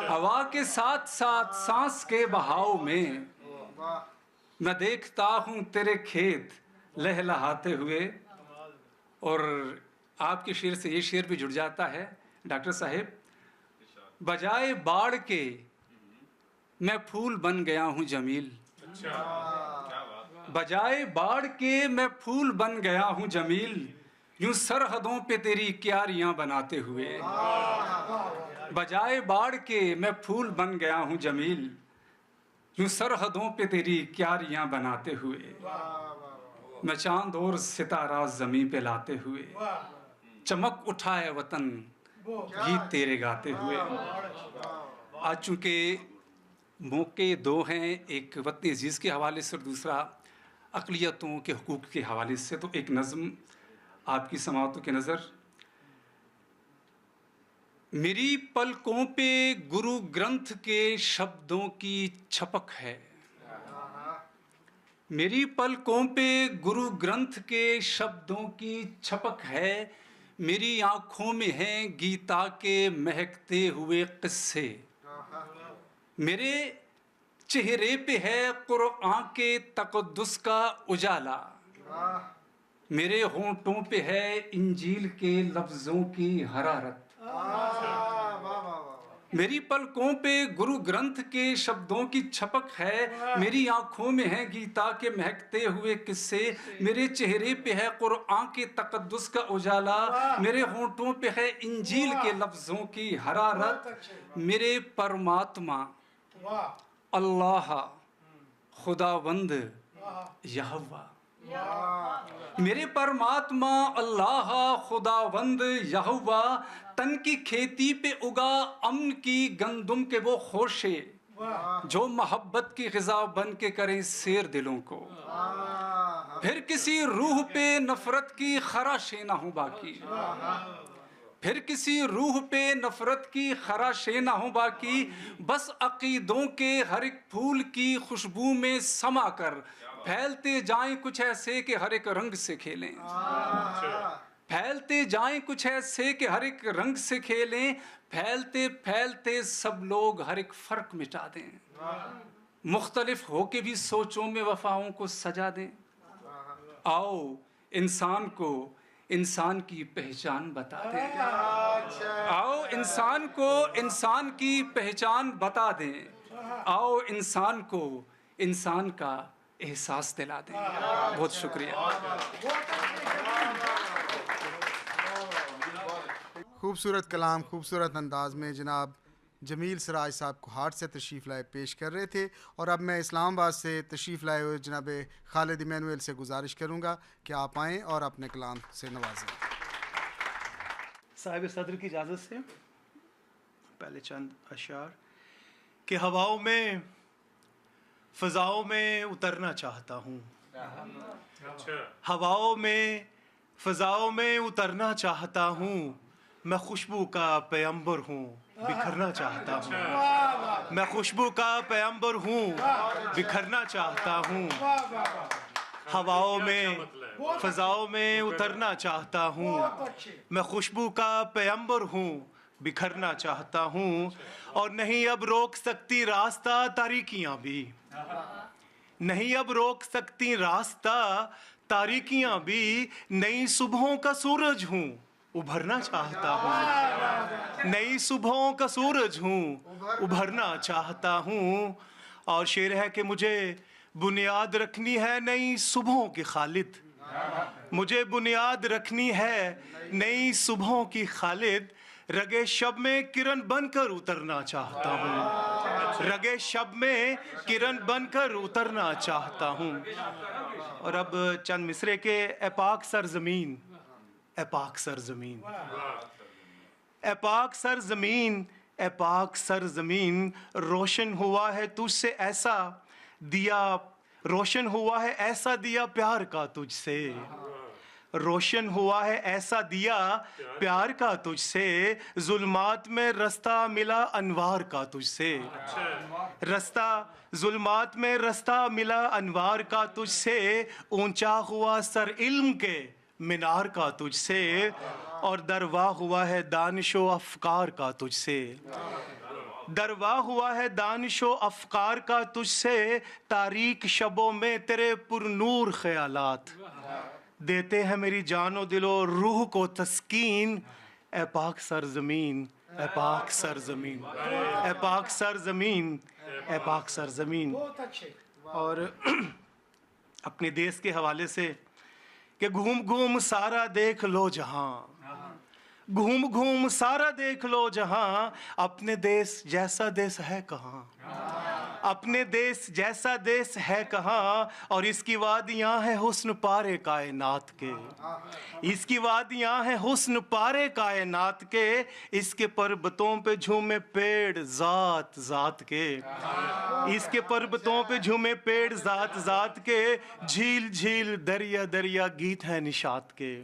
ہوا کے ساتھ ساتھ سانس کے بہاؤ میں، میں دیکھتا ہوں تیرے کھیت لہلہاتے ہوئے۔ اور آپ کے شعر سے یہ شعر بھی جڑ جاتا ہے ڈاکٹر صاحب۔ بجائے باڑ کے میں پھول بن گیا ہوں جمیل، بجائے باڑ کے میں پھول بن گیا ہوں جمیل، یوں سرحدوں پہ تیری کیاریاں بناتے ہوئے۔ بجائے باڑ کے میں پھول بن گیا ہوں جمیل، یوں سرحدوں پہ تیری کیاریاں بناتے ہوئے۔ میں چاند اور ستارہ زمین پہ لاتے ہوئے، چمک اٹھائے وطن گیت تیرے گاتے ہوئے۔ آج چونکہ موقع دو ہیں، ایک وطن عزیز کے حوالے سے اور دوسرا اقلیتوں کے حقوق کے حوالے سے، تو ایک نظم آپ کی سماعتوں کی نظر۔ میری پلکوں پہ گرو گرنتھ کے شبدوں کی چھپک ہے، میری پلکوں پہ گرو گرنتھ کے شبدوں کی چھپک ہے، میری آنکھوں میں ہیں گیتا کے مہکتے ہوئے قصے، میرے چہرے پہ ہے قرآن کے تقدس کا اجالا، میرے ہونٹوں پہ ہے انجیل کے لفظوں کی حرارت، میری پلکوں پہ گرو گرنتھ کے شبدوں کی چھپک ہے، میری آنکھوں میں ہیں گیتا کے مہکتے ہوئے قصے، میرے چہرے پہ ہے قرآن کے تقدس کا اجالا، میرے ہونٹوں پہ ہے انجیل کے لفظوں کی حرارت، میرے پرماتما اللہ خداوند یہوہ، میرے پرماتما اللہ خداوند یہوہ، تن کی کھیتی پہ اگا امن کی گندم کے وہ خوشے جو محبت کی غذا بن کے کریں سیر دلوں کو، پھر کسی روح پہ نفرت کی خراشیں نہ ہوں باقی، پھر کسی روح پہ نفرت کی خراشیں نہ ہوں باقی، بس عقیدوں کے ہر ایک پھول کی خوشبو میں سما کر پھیلتے جائیں کچھ ایسے کہ ہر ایک رنگ سے کھیلیں، پھیلتے جائیں کچھ ایسے کہ ہر ایک رنگ سے کھیلیں، پھیلتے پھیلتے سب لوگ ہر ایک فرق مٹا دیں، مختلف ہو کے بھی سوچوں میں وفاؤں کو سجا دیں، آؤ انسان کو انسان کی پہچان بتا دیں، آؤ انسان کو انسان کی پہچان بتا دیں، آؤ انسان کو انسان کا احساس دلا دیں۔ بہت شکریہ۔ خوبصورت کلام، خوبصورت انداز میں جناب جمیل سراج صاحب کوہاٹ سے تشریف لائے پیش کر رہے تھے، اور اب میں اسلام آباد سے تشریف لائے ہوئے جناب خالد ایمینویل سے گزارش کروں گا کہ آپ آئیں اور اپنے کلام سے نوازیں۔ صاحب صدر کی اجازت سے پہلے چند اشعار کہ ہواؤں میں فضاؤں میں اترنا چاہتا ہوں، ہواؤں میں فضاؤں میں اترنا چاہتا ہوں، میں خوشبو کا پیمبر ہوں بکھرنا چاہتا ہوں، میں خوشبو کا پیمبر ہوں بکھرنا چاہتا ہوں، ہواؤں میں فضاؤں میں اترنا چاہتا ہوں، میں خوشبو کا پیمبر ہوں بکھرنا چاہتا ہوں، اور نہیں اب روک سکتی راستہ تاریکیاں بھی، نہیں اب روک سکتی راستہ تاریکیاں بھی، نئی صبحوں کا سورج ہوں ابھرنا چاہتا ہوں، نئی صبحوں کا سورج ہوں ابھرنا چاہتا ہوں، اور شعر ہے کہ مجھے بنیاد رکھنی ہے نئی صبحوں کی خالد، مجھے بنیاد رکھنی ہے نئی صبحوں کی خالد، رگے شب میں کرن بن کر اترنا چاہتا ہوں، رگے شب میں کرن بن کر اترنا چاہتا ہوں۔ اور اب چند مصرے کے اے پاک سرزمین، اے پاک سرزمین، اے پاک سرزمین، اے پاک سرزمین، روشن ہوا ہے تجھ سے ایسا دیا، روشن ہوا ہے ایسا دیا پیار کا تجھ سے، روشن ہوا ہے ایسا دیا پیار کا تجھ سے، ظلمات میں رستہ ملا انوار کا تجھ سے، رستہ ظلمات میں رستہ ملا انوار کا تجھ سے، اونچا ہوا سر علم کے مینار کا تجھ سے، اور دروا ہوا ہے دانش و افکار کا تجھ سے، دروا ہوا ہے دانش و افکار کا تجھ سے، تاریک شبوں میں تیرے پر نور خیالات دیتے ہیں میری جان و دل و روح کو تسکین، اے پاک سرزمین، اے پاک سرزمین، اے پاک سرزمین، اے پاک سرزمین۔ اور اپنے دیس کے حوالے سے کہ گھوم گھوم سارا دیکھ لو جہاں، گھوم گھوم سارا دیکھ لو جہاں، اپنے دیس جیسا دیس ہے کہاں، اپنے دیس جیسا دیس ہے کہاں، اور اس کی وادیاں ہیں حسن پارے کائنات کے، اس کی وادیاں ہیں حسن پارے کائنات کے، اس کے پربتوں پہ جھومے پیڑ ذات ذات کے، اس کے پربتوں پہ جھومے پیڑ ذات ذات کے، جھیل جھیل دریا دریا گیت ہے نشاط کے،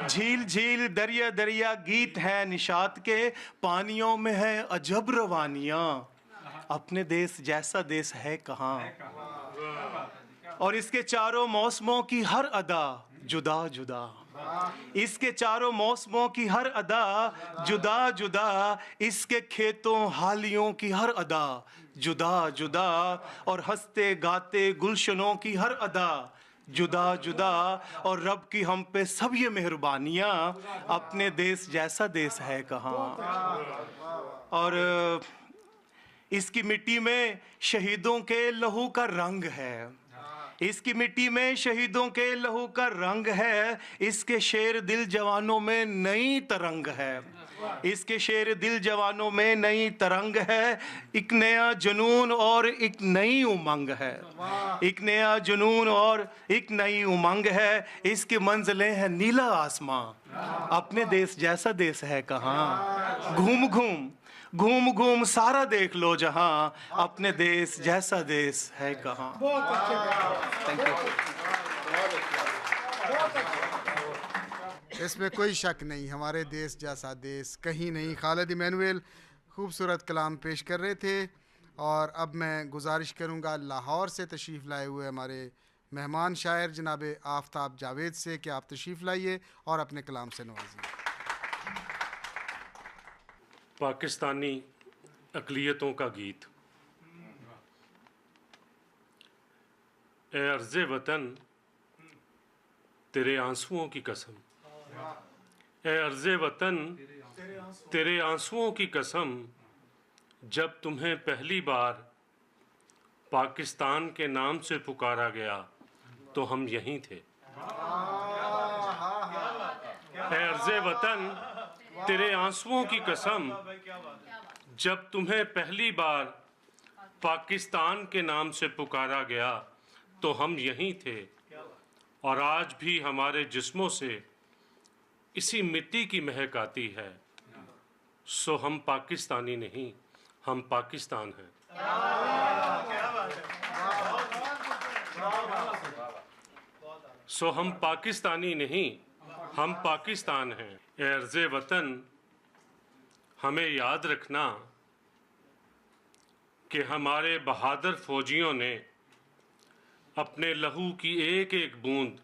جھیل جھیل دریا دریا گیت ہے نشاط کے، پانیوں میں ہے عجب روانیاں، اپنے دیس جیسا دیس ہے کہاں، اور اس کے چاروں موسموں کی ہر ادا جدا جدا، اس کے چاروں موسموں کی ہر ادا جدا جدا، اس کے کھیتوں حالیوں کی ہر ادا جدا جدا، اور ہنستے گاتے گلشنوں کی ہر ادا جدا جدا، اور رب کی ہم پہ سب یہ مہربانیاں، اپنے دیس جیسا دیس ہے کہاں، اور اس کی مٹی میں شہیدوں کے لہو کا رنگ ہے، اس کی مٹی میں شہیدوں کے لہو کا رنگ ہے، اس کے شیر دل جوانوں میں نئی ترنگ ہے، اس کے شیر دل جوانوں میں نئی ترنگ ہے، ایک نیا جنون اور ایک نئی امنگ ہے، ایک نیا جنون اور ایک نئی امنگ ہے، اس کی منزلیں ہیں نیلا آسماں، اپنے دیس جیسا دیس ہے کہاں، گھوم گھوم گھوم گھوم سارا دیکھ لو جہاں، اپنے دیس جیسا دیس ہے کہاں۔ اس میں کوئی شک نہیں، ہمارے دیس جیسا دیس کہیں نہیں۔ خالد ایمینویل خوبصورت کلام پیش کر رہے تھے، اور اب میں گزارش کروں گا لاہور سے تشریف لائے ہوئے ہمارے مہمان شاعر جناب آفتاب جاوید سے کہ آپ تشریف لائیے اور اپنے کلام سے نوازیے۔ پاکستانی اقلیتوں کا گیت۔ اے عرض وطن تیرے آنسوؤں کی قسم، اے عرض وطن تیرے آنسوؤں کی قسم، جب تمہیں پہلی بار پاکستان کے نام سے پکارا گیا تو ہم یہیں تھے۔ اے عرض وطن تیرے آنسوؤں کی قسم، جب تمہیں پہلی بار پاکستان کے نام سے پکارا گیا تو ہم یہیں تھے، اور آج بھی ہمارے جسموں سے اسی مٹی کی مہک آتی ہے، سو ہم پاکستانی نہیں، ہم پاکستان ہیں۔ سو ہم پاکستانی نہیں، ہم پاکستان ہیں۔ اے عرض وطن ہمیں یاد رکھنا کہ ہمارے بہادر فوجیوں نے اپنے لہو کی ایک ایک بوند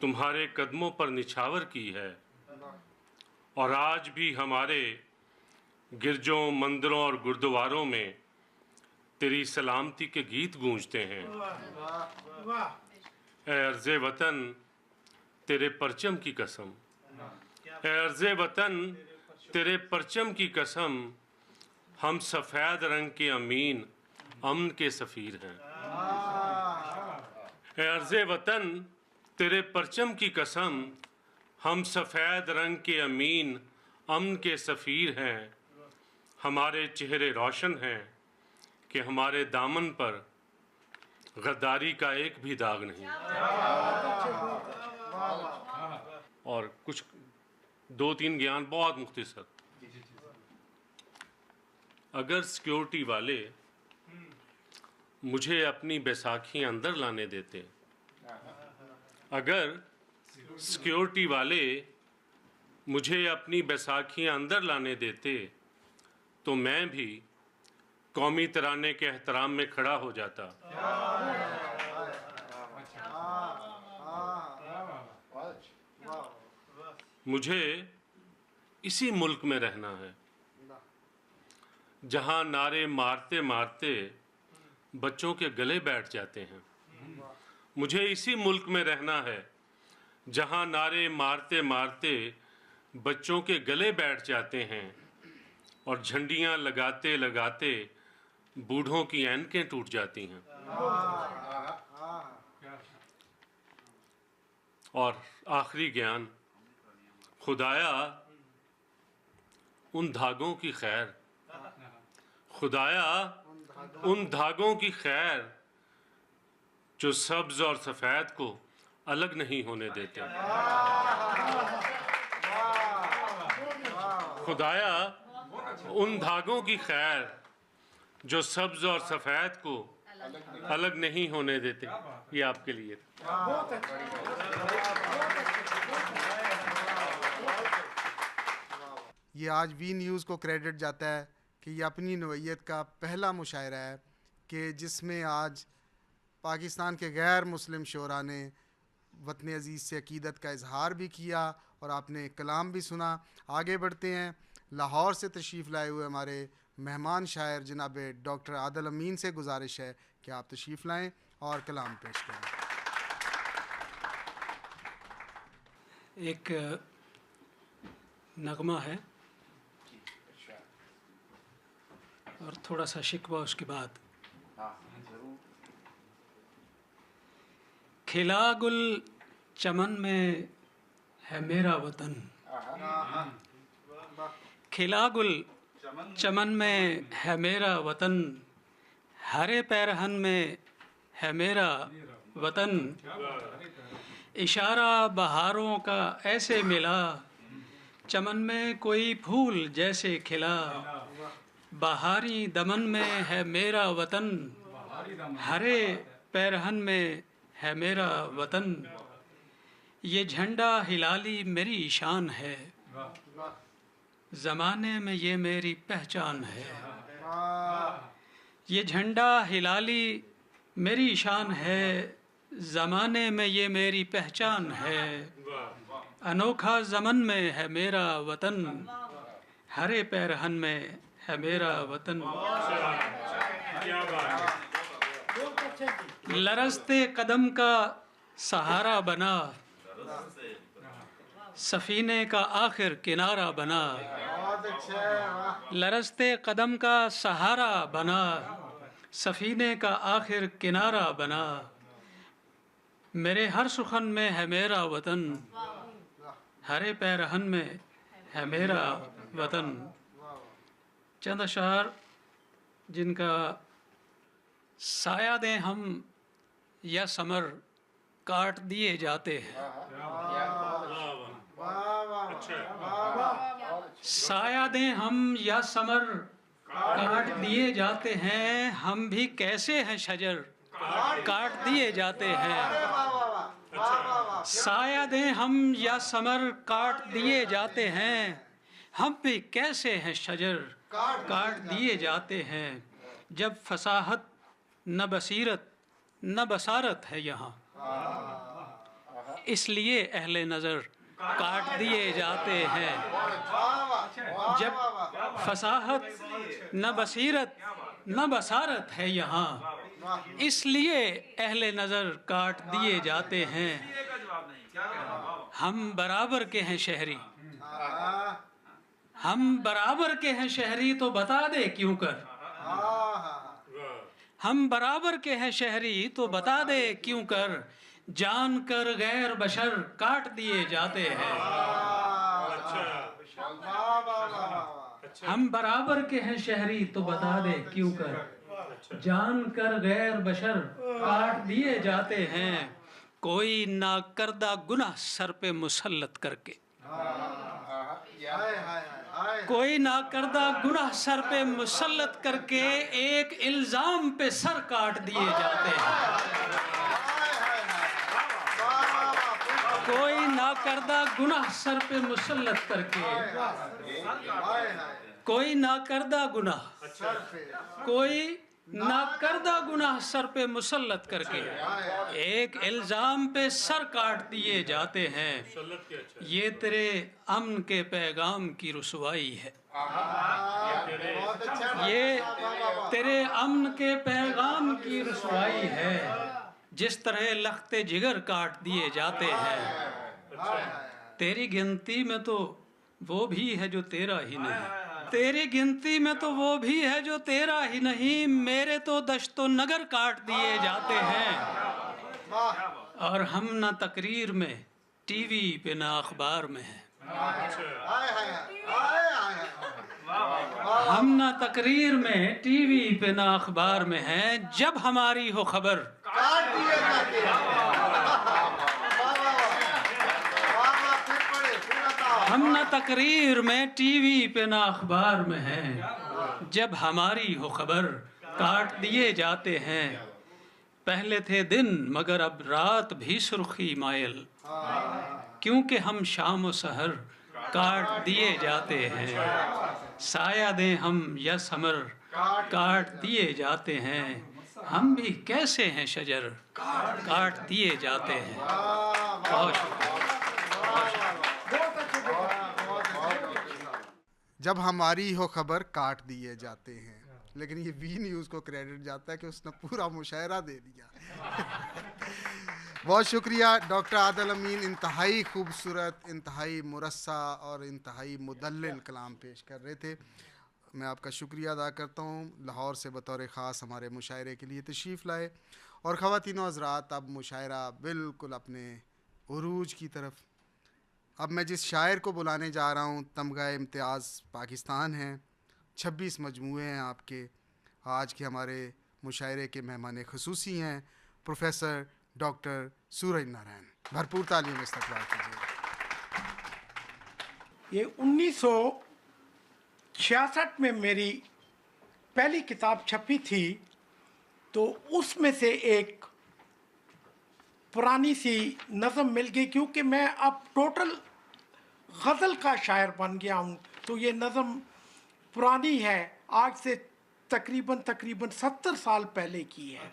تمہارے قدموں پر نچھاور کی ہے، اور آج بھی ہمارے گرجوں، مندروں اور گردواروں میں تیری سلامتی کے گیت گونجتے ہیں۔ اے عرض وطن تیرے پرچم کی قسم، اے عرض وطن تیرے پرچم کی قسم، ہم سفید رنگ کے امین امن کے سفیر ہیں۔ اے عرض وطن تیرے پرچم کی قسم، ہم سفید رنگ کے امین امن کے سفیر ہیں، ہمارے چہرے روشن ہیں کہ ہمارے دامن پر غداری کا ایک بھی داغ نہیں۔ اور کچھ دو تین گیان بہت مختصر۔ اگر سیکیورٹی والے مجھے اپنی بیساکھی اندر لانے دیتے، اگر سیکیورٹی والے مجھے اپنی بیساکھی اندر لانے دیتے تو میں بھی قومی ترانے کے احترام میں کھڑا ہو جاتا۔ مجھے اسی ملک میں رہنا ہے جہاں نعرے مارتے مارتے بچوں کے گلے بیٹھ جاتے ہیں۔ مجھے اسی ملک میں رہنا ہے جہاں نعرے مارتے مارتے بچوں کے گلے بیٹھ جاتے ہیں، اور جھنڈیاں لگاتے لگاتے بوڑھوں کی اینکیں ٹوٹ جاتی ہیں۔ اور آخری گیان، خدایا ان دھاگوں کی خیر، خدایا ان دھاگوں کی خیر جو سبز اور سفید کو الگ نہیں ہونے دیتے۔ خدایا ان دھاگوں کی خیر جو سبز اور سفید کو الگ نہیں ہونے دیتے۔ یہ آپ کے لیے۔ یہ آج وی نیوز کو کریڈٹ جاتا ہے کہ یہ اپنی نوعیت کا پہلا مشاعرہ ہے کہ جس میں آج پاکستان کے غیر مسلم شعراء نے وطن عزیز سے عقیدت کا اظہار بھی کیا اور آپ نے کلام بھی سنا۔ آگے بڑھتے ہیں، لاہور سے تشریف لائے ہوئے ہمارے مہمان شاعر جناب ڈاکٹر عادل امین سے گزارش ہے کہ آپ تشریف لائیں اور کلام پیش کریں۔ ایک نغمہ ہے اور تھوڑا سا شکوہ اس کے بعد۔ کھلا گل چمن میں ہے میرا وطن، کھلا گل چمن میں ہے میرا وطن، ہرے پیرہن میں ہے میرا وطن، اشارہ بہاروں کا ایسے ملا، چمن میں کوئی پھول جیسے کھلا، بہاری دمن میں ہے میرا وطن، ہرے پیرہن میں ہے میرا وطن، یہ جھنڈا ہلالی میری شان ہے، زمانے میں یہ میری پہچان ہے، یہ جھنڈا ہلالی میری شان ہے، زمانے میں یہ میری پہچان ہے، انوکھا زمن میں ہے میرا وطن، ہرے پیرہن میں ہے میرا وطن، لرزتے قدم کا سہارا بنا، سفینے کا آخر کنارہ بنا، لرزتے قدم کا سہارا بنا، سفینے کا آخر کنارہ بنا، میرے ہر سخن میں ہے میرا وطن، ہرے پیرہن میں ہے میرا وطن۔ چند اشعار جن کا سایہ دیں ہم یا ثمر کاٹ دیے جاتے ہیں، سایہ دیں ہم یا ثمر کاٹ دیے جاتے ہیں، ہم بھی کیسے ہیں شجر کاٹ دیے جاتے ہیں، سایہ دیں ہم یا ثمر کاٹ دیے جاتے ہیں، ہم بھی کیسے ہیں شجر کاٹ دیے جاتے ہیں، جب فصاحت نہ بصیرت نہ بصارت ہے یہاں، اس لیے اہل نظر کاٹ دیے جاتے ہیں، جب فصاحت نہ بصیرت نہ بصارت ہے یہاں، اس لیے اہل نظر کاٹ دیے جاتے ہیں، ہم برابر کے ہیں شہری، ہم برابر کے ہیں شہری تو بتا دے کیوں کر، ہم برابر کے ہیں شہری تو بتا دے کیوں کر، جان کر غیر بشر کاٹ دیے جاتے ہیں، ہم برابر کے ہیں شہری تو بتا دے کیوں کر، جان کر غیر بشر کاٹ دیے جاتے ہیں، کوئی ناکردہ گناہ سر پہ مسلط کر کے، کوئی ناکردہ گناہ سر پہ مسلط کر کے، ایک الزام پہ سر کاٹ دیے جاتے ہیں، کوئی ناکردہ گناہ سر پہ مسلط کر کے، کوئی ناکردہ گناہ، کوئی ناکردہ گناہ سر پہ مسلط کر کے، ایک الزام پہ سر کاٹ دیے جاتے ہیں، یہ تیرے امن کے پیغام کی رسوائی ہے، یہ تیرے امن کے پیغام کی رسوائی ہے، جس طرح لخت جگر کاٹ دیے جاتے ہیں، تیری گنتی میں تو وہ بھی ہے جو تیرا ہی نہیں، تیری گنتی میں تو وہ بھی ہے جو تیرا ہی نہیں، میرے تو دشت و نگر کاٹ دیے جاتے ہیں، اور ہم نہ تقریر میں ٹی وی پہ نہ اخبار میں ہیں، ہم نہ تقریر میں ٹی وی پہ نہ اخبار میں ہیں، جب ہماری ہو خبر ہم نہ تقریر میں ٹی وی پہ نہ اخبار میں ہیں، جب ہماری ہو خبر کاٹ دیے جاتے ہیں۔ پہلے تھے دن مگر اب رات بھی سرخی مائل، کیونکہ ہم شام و سحر کاٹ دیے جاتے ہیں۔ سایہ دیں ہم یا ثمر کاٹ دیے جاتے ہیں، ہم بھی کیسے ہیں شجر کاٹ دیے جاتے ہیں۔ بہت شکریہ۔ جب ہماری ہو خبر کاٹ دیے جاتے ہیں، لیکن یہ وی نیوز کو کریڈٹ جاتا ہے کہ اس نے پورا مشاعرہ دے دیا۔ بہت شکریہ ڈاکٹر عادل امین، انتہائی خوبصورت، انتہائی مرصع اور انتہائی مدلل کلام پیش کر رہے تھے۔ میں آپ کا شکریہ ادا کرتا ہوں، لاہور سے بطور خاص ہمارے مشاعرے کے لیے تشریف لائے۔ اور خواتین و حضرات، اب مشاعرہ بالکل اپنے عروج کی طرف۔ اب میں جس شاعر کو بلانے جا رہا ہوں، تمغہ امتیاز پاکستان ہیں، 26 مجموعے ہیں آپ کے۔ آج کے ہمارے مشاعرے کے مہمان خصوصی ہیں پروفیسر ڈاکٹر سورج نارائن۔ بھرپور تعلیم استقبال کیجیے۔ یہ 1966 میں میری پہلی کتاب چھپی تھی، تو اس میں سے ایک پرانی سی نظم مل گئی، کیونکہ میں اب ٹوٹل غزل کا شاعر بن گیا ہوں، تو یہ نظم پرانی ہے، آج سے تقریباً 70 سال پہلے کی ہے،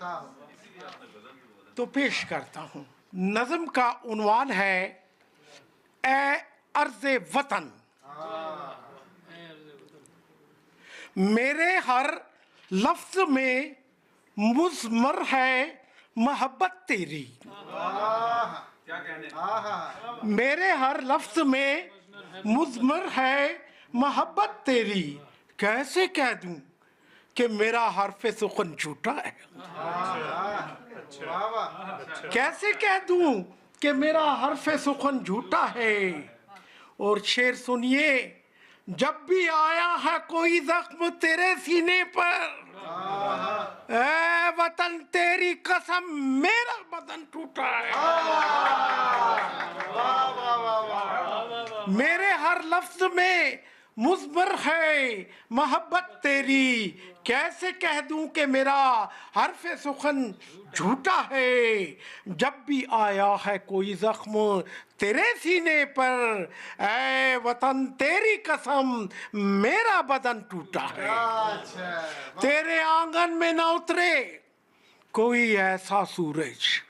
تو پیش کرتا ہوں۔ نظم کا عنوان ہے اے ارض وطن۔ میرے ہر لفظ میں مضمر ہے محبت تیری، میرے ہر لفظ میں مضمر ہے محبت تیری، کیسے کہہ دوں کہ میرا حرف سخن جھوٹا ہے، کیسے کہہ دوں کہ میرا حرف سخن جھوٹا ہے۔ اور شعر سنیے، جب بھی آیا ہے کوئی زخم تیرے سینے پر، اے وطن تیری قسم میرا بدن ٹوٹا ہے۔ میرے ہر لفظ میں مضمر ہے محبت تیری، کیسے کہہ دوں کہ میرا حرف سخن جھوٹا ہے۔ جب بھی آیا ہے کوئی زخم تیرے سینے پر، اے وطن تیری قسم میرا بدن ٹوٹا ہے۔ تیرے آنگن میں نہ اترے کوئی ایسا سورج،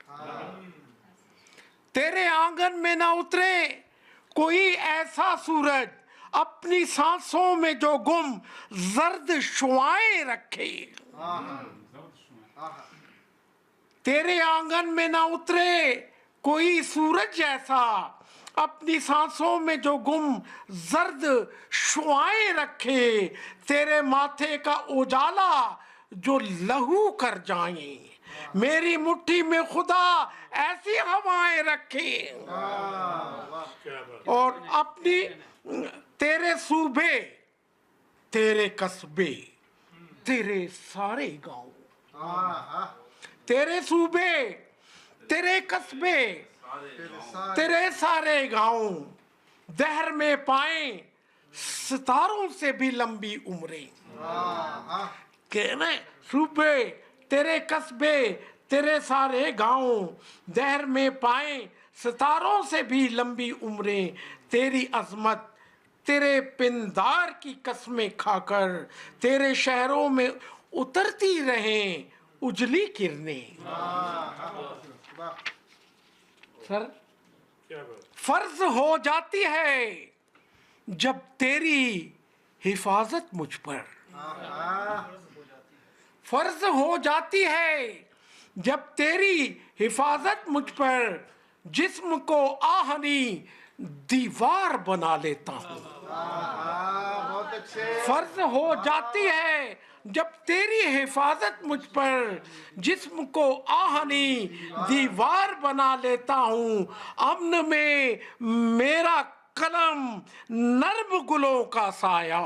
تیرے آنگن میں نہ اترے کوئی ایسا سورج، اپنی سانسوں میں جو گم زرد شعائیں رکھے۔ تیرے آنگن میں نہ اترے کوئی سورج ایسا، اپنی سانسوں میں جو گم زرد شعائیں رکھے۔ تیرے ماتھے کا اجالا جو لہو کر جائیں، میری مٹھی میں خدا ایسی ہوائیں رکھے۔ اور اپنی تیرے صوبے، تیرے قصبے، تیرے سارے گاؤں، تیرے صوبے، تیرے قصبے، تیرے سارے گاؤں، دہر میں پائیں ستاروں سے بھی لمبی عمریں۔ کہنے صوبے، تیرے قصبے، تیرے سارے گاؤں، دہر میں پائیں ستاروں سے بھی لمبی عمریں۔ تیری عظمت، تیرے پندار کی قسمیں کھا کر، تیرے شہروں میں اترتی رہیں اجلی کرنیں۔ فرض ہو جاتی ہے جب تیری حفاظت مجھ پر، فرض ہو جاتی ہے جب تیری حفاظت مجھ پر، جسم کو آہنی دیوار بنا لیتا ہوں۔ فرض ہو جاتی ہے جب تیری حفاظت مجھ پر، جسم کو آہنی دیوار بنا لیتا ہوں۔ امن میں میرا قلم نرم گلوں کا سایہ،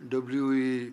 WE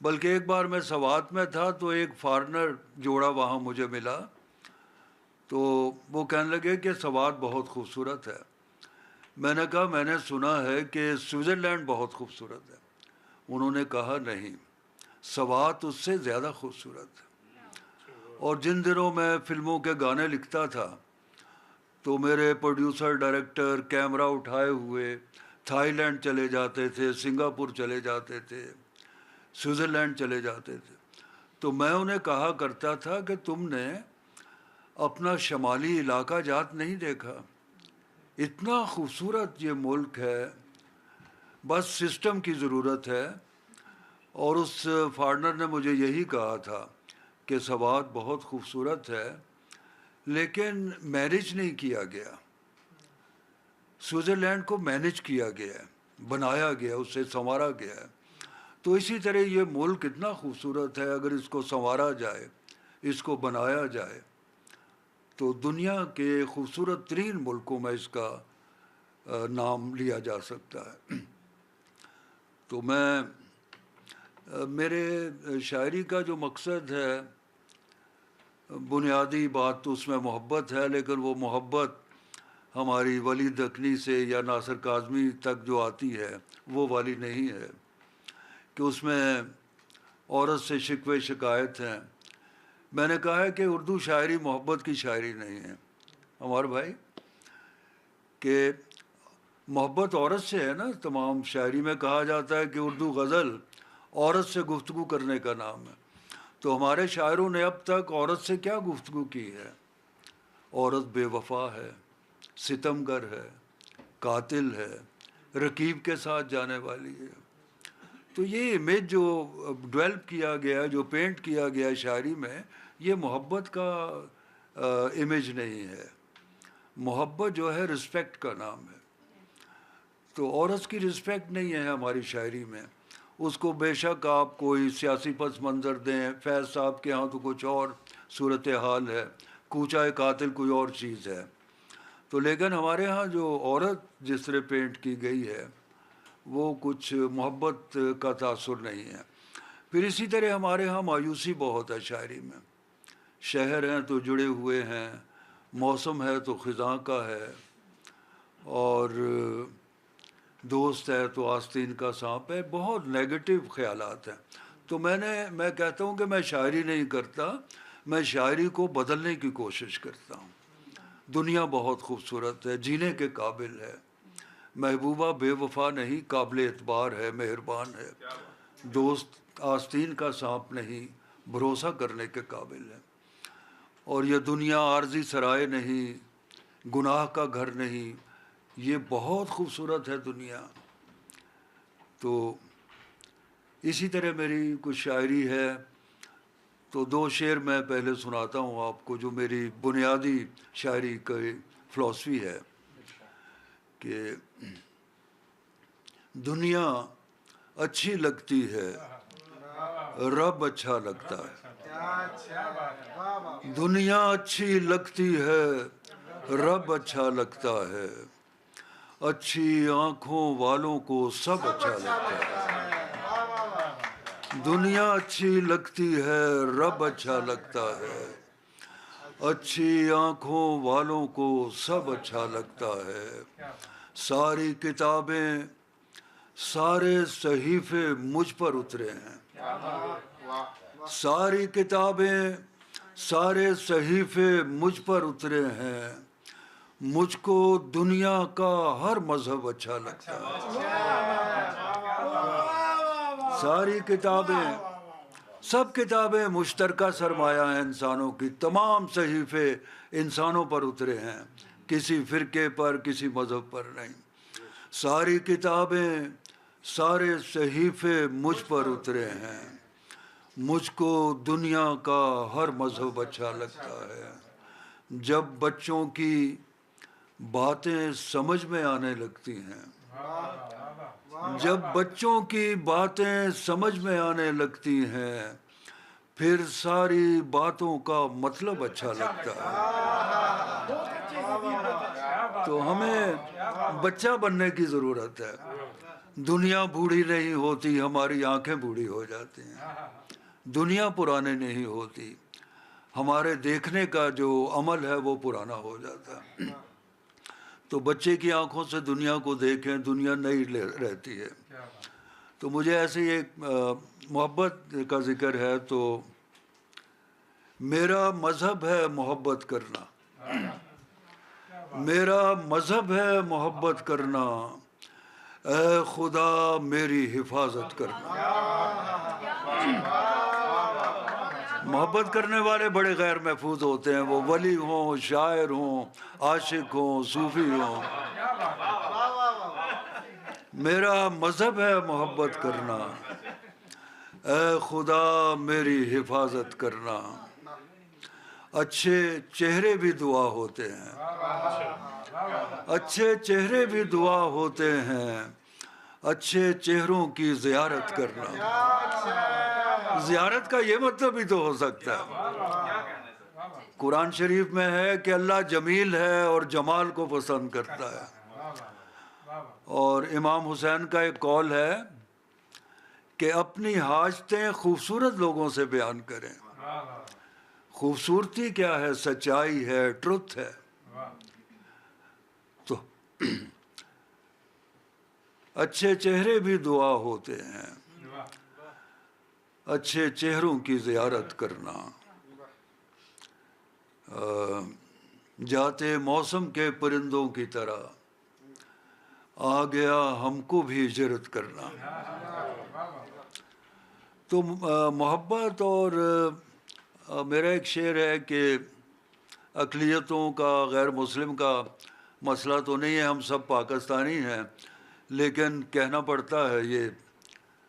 بلکہ ایک بار میں سوات میں تھا تو ایک فارنر جوڑا وہاں مجھے ملا، تو وہ کہنے لگے کہ سوات بہت خوبصورت ہے۔ میں نے کہا میں نے سنا ہے کہ سوئٹزرلینڈ بہت خوبصورت ہے۔ انہوں نے کہا نہیں، سوات اس سے زیادہ خوبصورت ہے۔ اور جن دنوں میں فلموں کے گانے لکھتا تھا تو میرے پروڈیوسر ڈائریکٹر کیمرہ اٹھائے ہوئے تھائی لینڈ چلے جاتے تھے، سنگاپور چلے جاتے تھے، سوئٹزرلینڈ چلے جاتے تھے، تو میں انہیں کہا کرتا تھا کہ تم نے اپنا شمالی علاقہ جات نہیں دیکھا، اتنا خوبصورت یہ ملک ہے، بس سسٹم کی ضرورت ہے۔ اور اس فارنر نے مجھے یہی کہا تھا کہ سوات بہت خوبصورت ہے لیکن مینیج نہیں کیا گیا، سوئٹزرلینڈ کو مینیج کیا گیا ہے، بنایا گیا، اسے سنوارا گیا ہے۔ تو اسی طرح یہ ملک اتنا خوبصورت ہے، اگر اس کو سنوارا جائے، اس کو بنایا جائے تو دنیا کے خوبصورت ترین ملکوں میں اس کا نام لیا جا سکتا ہے۔ تو میرے شاعری کا جو مقصد ہے، بنیادی بات تو اس میں محبت ہے، لیکن وہ محبت ہماری ولی دکنی سے یا ناصر کاظمی تک جو آتی ہے وہ والی نہیں ہے کہ اس میں عورت سے شکوے شکایت ہیں۔ میں نے کہا ہے کہ اردو شاعری محبت کی شاعری نہیں ہے ہمارے بھائی، کہ محبت عورت سے ہے نا۔ تمام شاعری میں کہا جاتا ہے کہ اردو غزل عورت سے گفتگو کرنے کا نام ہے، تو ہمارے شاعروں نے اب تک عورت سے کیا گفتگو کی ہے؟ عورت بے وفا ہے، ستم گر ہے، قاتل ہے، رقیب کے ساتھ جانے والی ہے۔ تو یہ امیج جو ڈیولپ کیا گیا، جو پینٹ کیا گیا شاعری میں، یہ محبت کا امیج نہیں ہے۔ محبت جو ہے رسپیکٹ کا نام ہے، تو عورت کی رسپیکٹ نہیں ہے ہماری شاعری میں۔ اس کو بے شک آپ کوئی سیاسی پس منظر دیں، فیض صاحب کے ہاں تو کچھ اور صورتحال ہے، کوچہ قاتل کوئی اور چیز ہے، تو لیکن ہمارے ہاں جو عورت جس طرح پینٹ کی گئی ہے وہ کچھ محبت کا تاثر نہیں ہے۔ پھر اسی طرح ہمارے ہاں مایوسی بہت ہے شاعری میں، شہر ہیں تو جڑے ہوئے ہیں، موسم ہے تو خزاں کا ہے، اور دوست ہے تو آستین کا سانپ ہے، بہت نیگیٹو خیالات ہیں۔ تو میں کہتا ہوں کہ میں شاعری نہیں کرتا، میں شاعری کو بدلنے کی کوشش کرتا ہوں۔ دنیا بہت خوبصورت ہے، جینے کے قابل ہے، محبوبہ بے وفا نہیں، قابل اعتبار ہے، مہربان ہے، دوست آستین کا سانپ نہیں، بھروسہ کرنے کے قابل ہے، اور یہ دنیا عارضی سرائے نہیں، گناہ کا گھر نہیں، یہ بہت خوبصورت ہے دنیا۔ تو اسی طرح میری کچھ شاعری ہے، تو دو شعر میں پہلے سناتا ہوں آپ کو جو میری بنیادی شاعری کی فلسفی ہے کہ دنیا اچھی لگتی ہے، رب اچھا لگتا ہے، دنیا اچھی لگتی ہے، رب اچھا لگتا ہے، اچھی آنکھوں والوں کو سب اچھا لگتا ہے، دنیا اچھی لگتی ہے، رب اچھا لگتا ہے، اچھی آنکھوں والوں کو سب اچھا لگتا ہے، ساری کتابیں سارے صحیفے مجھ پر اترے ہیں، ساری کتابیں سارے صحیفے مجھ پر اترے ہیں، مجھ کو دنیا کا ہر مذہب اچھا لگتا ہے، ساری کتابیں سب کتابیں مشترکہ سرمایہ ہیں انسانوں کی، تمام صحیفے انسانوں پر اترے ہیں، کسی فرقے پر کسی مذہب پر نہیں، ساری کتابیں سارے صحیفے مجھ پر اترے ہیں، مجھ کو دنیا کا ہر مذہب اچھا لگتا ہے، جب بچوں کی باتیں سمجھ میں آنے لگتی ہیں، جب بچوں کی باتیں سمجھ میں آنے لگتی ہیں، پھر ساری باتوں کا مطلب اچھا لگتا ہے۔ تو ہمیں بچہ بننے کی ضرورت ہے، دنیا بوڑھی نہیں ہوتی، ہماری آنکھیں بوڑھی ہو جاتی ہیں. دنیا پرانی نہیں ہوتی، ہمارے دیکھنے کا جو عمل ہے وہ پرانا ہو جاتا ہے. تو بچے کی آنکھوں سے دنیا کو دیکھیں، دنیا نئی رہتی ہے. تو مجھے ایسی ایک محبت کا ذکر ہے تو میرا مذہب ہے محبت کرنا، میرا مذہب ہے محبت کرنا، اے خدا میری حفاظت کرنا. محبت کرنے والے بڑے غیر محفوظ ہوتے ہیں، وہ ولی ہوں، شاعر ہوں، عاشق ہوں، صوفی ہوں. میرا مذہب ہے محبت کرنا، اے خدا میری حفاظت کرنا. اچھے چہرے بھی دعا ہوتے ہیں، اچھے چہرے بھی دعا ہوتے ہیں، اچھے چہروں کی زیارت کرنا. زیارت کا یہ مطلب بھی تو ہو سکتا ہے. قرآن شریف میں ہے کہ اللہ جمیل ہے اور جمال کو پسند کرتا ہے. اور امام حسین کا ایک قول ہے کہ اپنی حاجتیں خوبصورت لوگوں سے بیان کریں. خوبصورتی کیا ہے؟ سچائی ہے، ٹروتھ ہے. تو اچھے چہرے بھی دعا ہوتے ہیں، اچھے چہروں کی زیارت کرنا. جاتے موسم کے پرندوں کی طرح آ گیا ہم کو بھی ہجرت کرنا. تو محبت، اور میرا ایک شعر ہے کہ اقلیتوں کا، غیر مسلم کا مسئلہ تو نہیں ہے، ہم سب پاکستانی ہیں، لیکن کہنا پڑتا ہے، یہ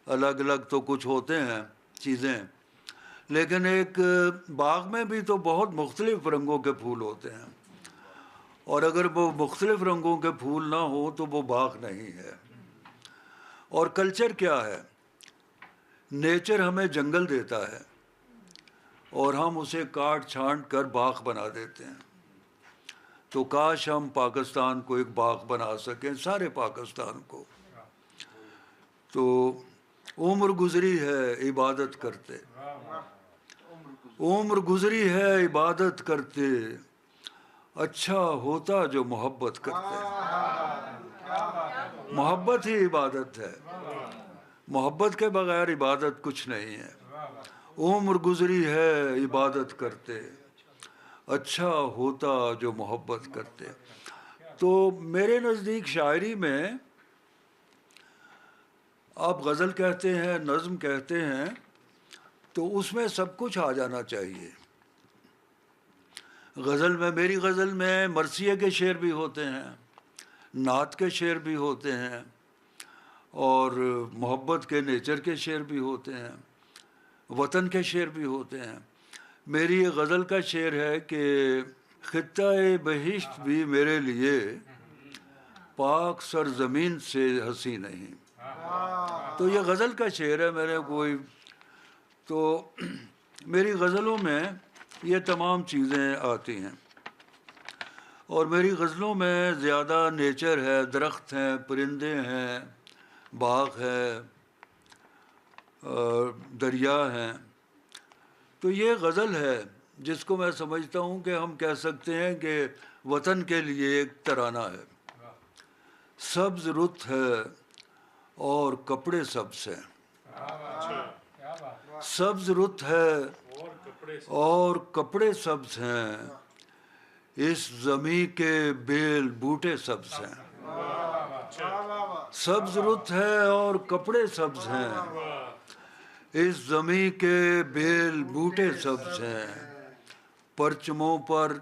الگ الگ تو کچھ ہوتے ہیں چیزیں، لیکن ایک باغ میں بھی تو بہت مختلف رنگوں کے پھول ہوتے ہیں، اور اگر وہ مختلف رنگوں کے پھول نہ ہوں تو وہ باغ نہیں ہے. اور کلچر کیا ہے؟ نیچر ہمیں جنگل دیتا ہے اور ہم اسے کاٹ چھانٹ کر باغ بنا دیتے ہیں. تو کاش ہم پاکستان کو ایک باغ بنا سکیں، سارے پاکستان کو. تو عمر گزری ہے عبادت کرتے، عمر گزری ہے عبادت کرتے، اچھا ہوتا جو محبت کرتے. محبت ہی عبادت ہے، محبت کے بغیر عبادت کچھ نہیں ہے. عمر گزری ہے عبادت کرتے، اچھا ہوتا جو محبت کرتے. تو میرے نزدیک شاعری میں آپ غزل کہتے ہیں، نظم کہتے ہیں، تو اس میں سب کچھ آ جانا چاہیے. غزل میں، میری غزل میں مرثیے کے شعر بھی ہوتے ہیں، نعت کے شعر بھی ہوتے ہیں، اور محبت کے نیچر کے شعر بھی ہوتے ہیں، وطن کے شعر بھی ہوتے ہیں. میری یہ غزل کا شعر ہے کہ خطہ بہشت بھی میرے لیے پاک سرزمین سے ہنسی نہیں. تو یہ غزل کا شعر ہے میرے کوئی. تو میری غزلوں میں یہ تمام چیزیں آتی ہیں، اور میری غزلوں میں زیادہ نیچر ہے، درخت ہیں، پرندے ہیں، باغ ہے، دریا ہیں. تو یہ غزل ہے جس کو میں سمجھتا ہوں کہ ہم کہہ سکتے ہیں کہ وطن کے لیے ایک ترانہ ہے. سبز رت ہے اور کپڑے سبز ہیں، سبز رت ہے اور کپڑے سبز ہیں، اس زمیں کے بیل بوٹے سبز ہیں. سبز رت ہے اور کپڑے سبز ہیں، اس زمیں کے بیل بوٹے سبز ہیں. پرچموں پر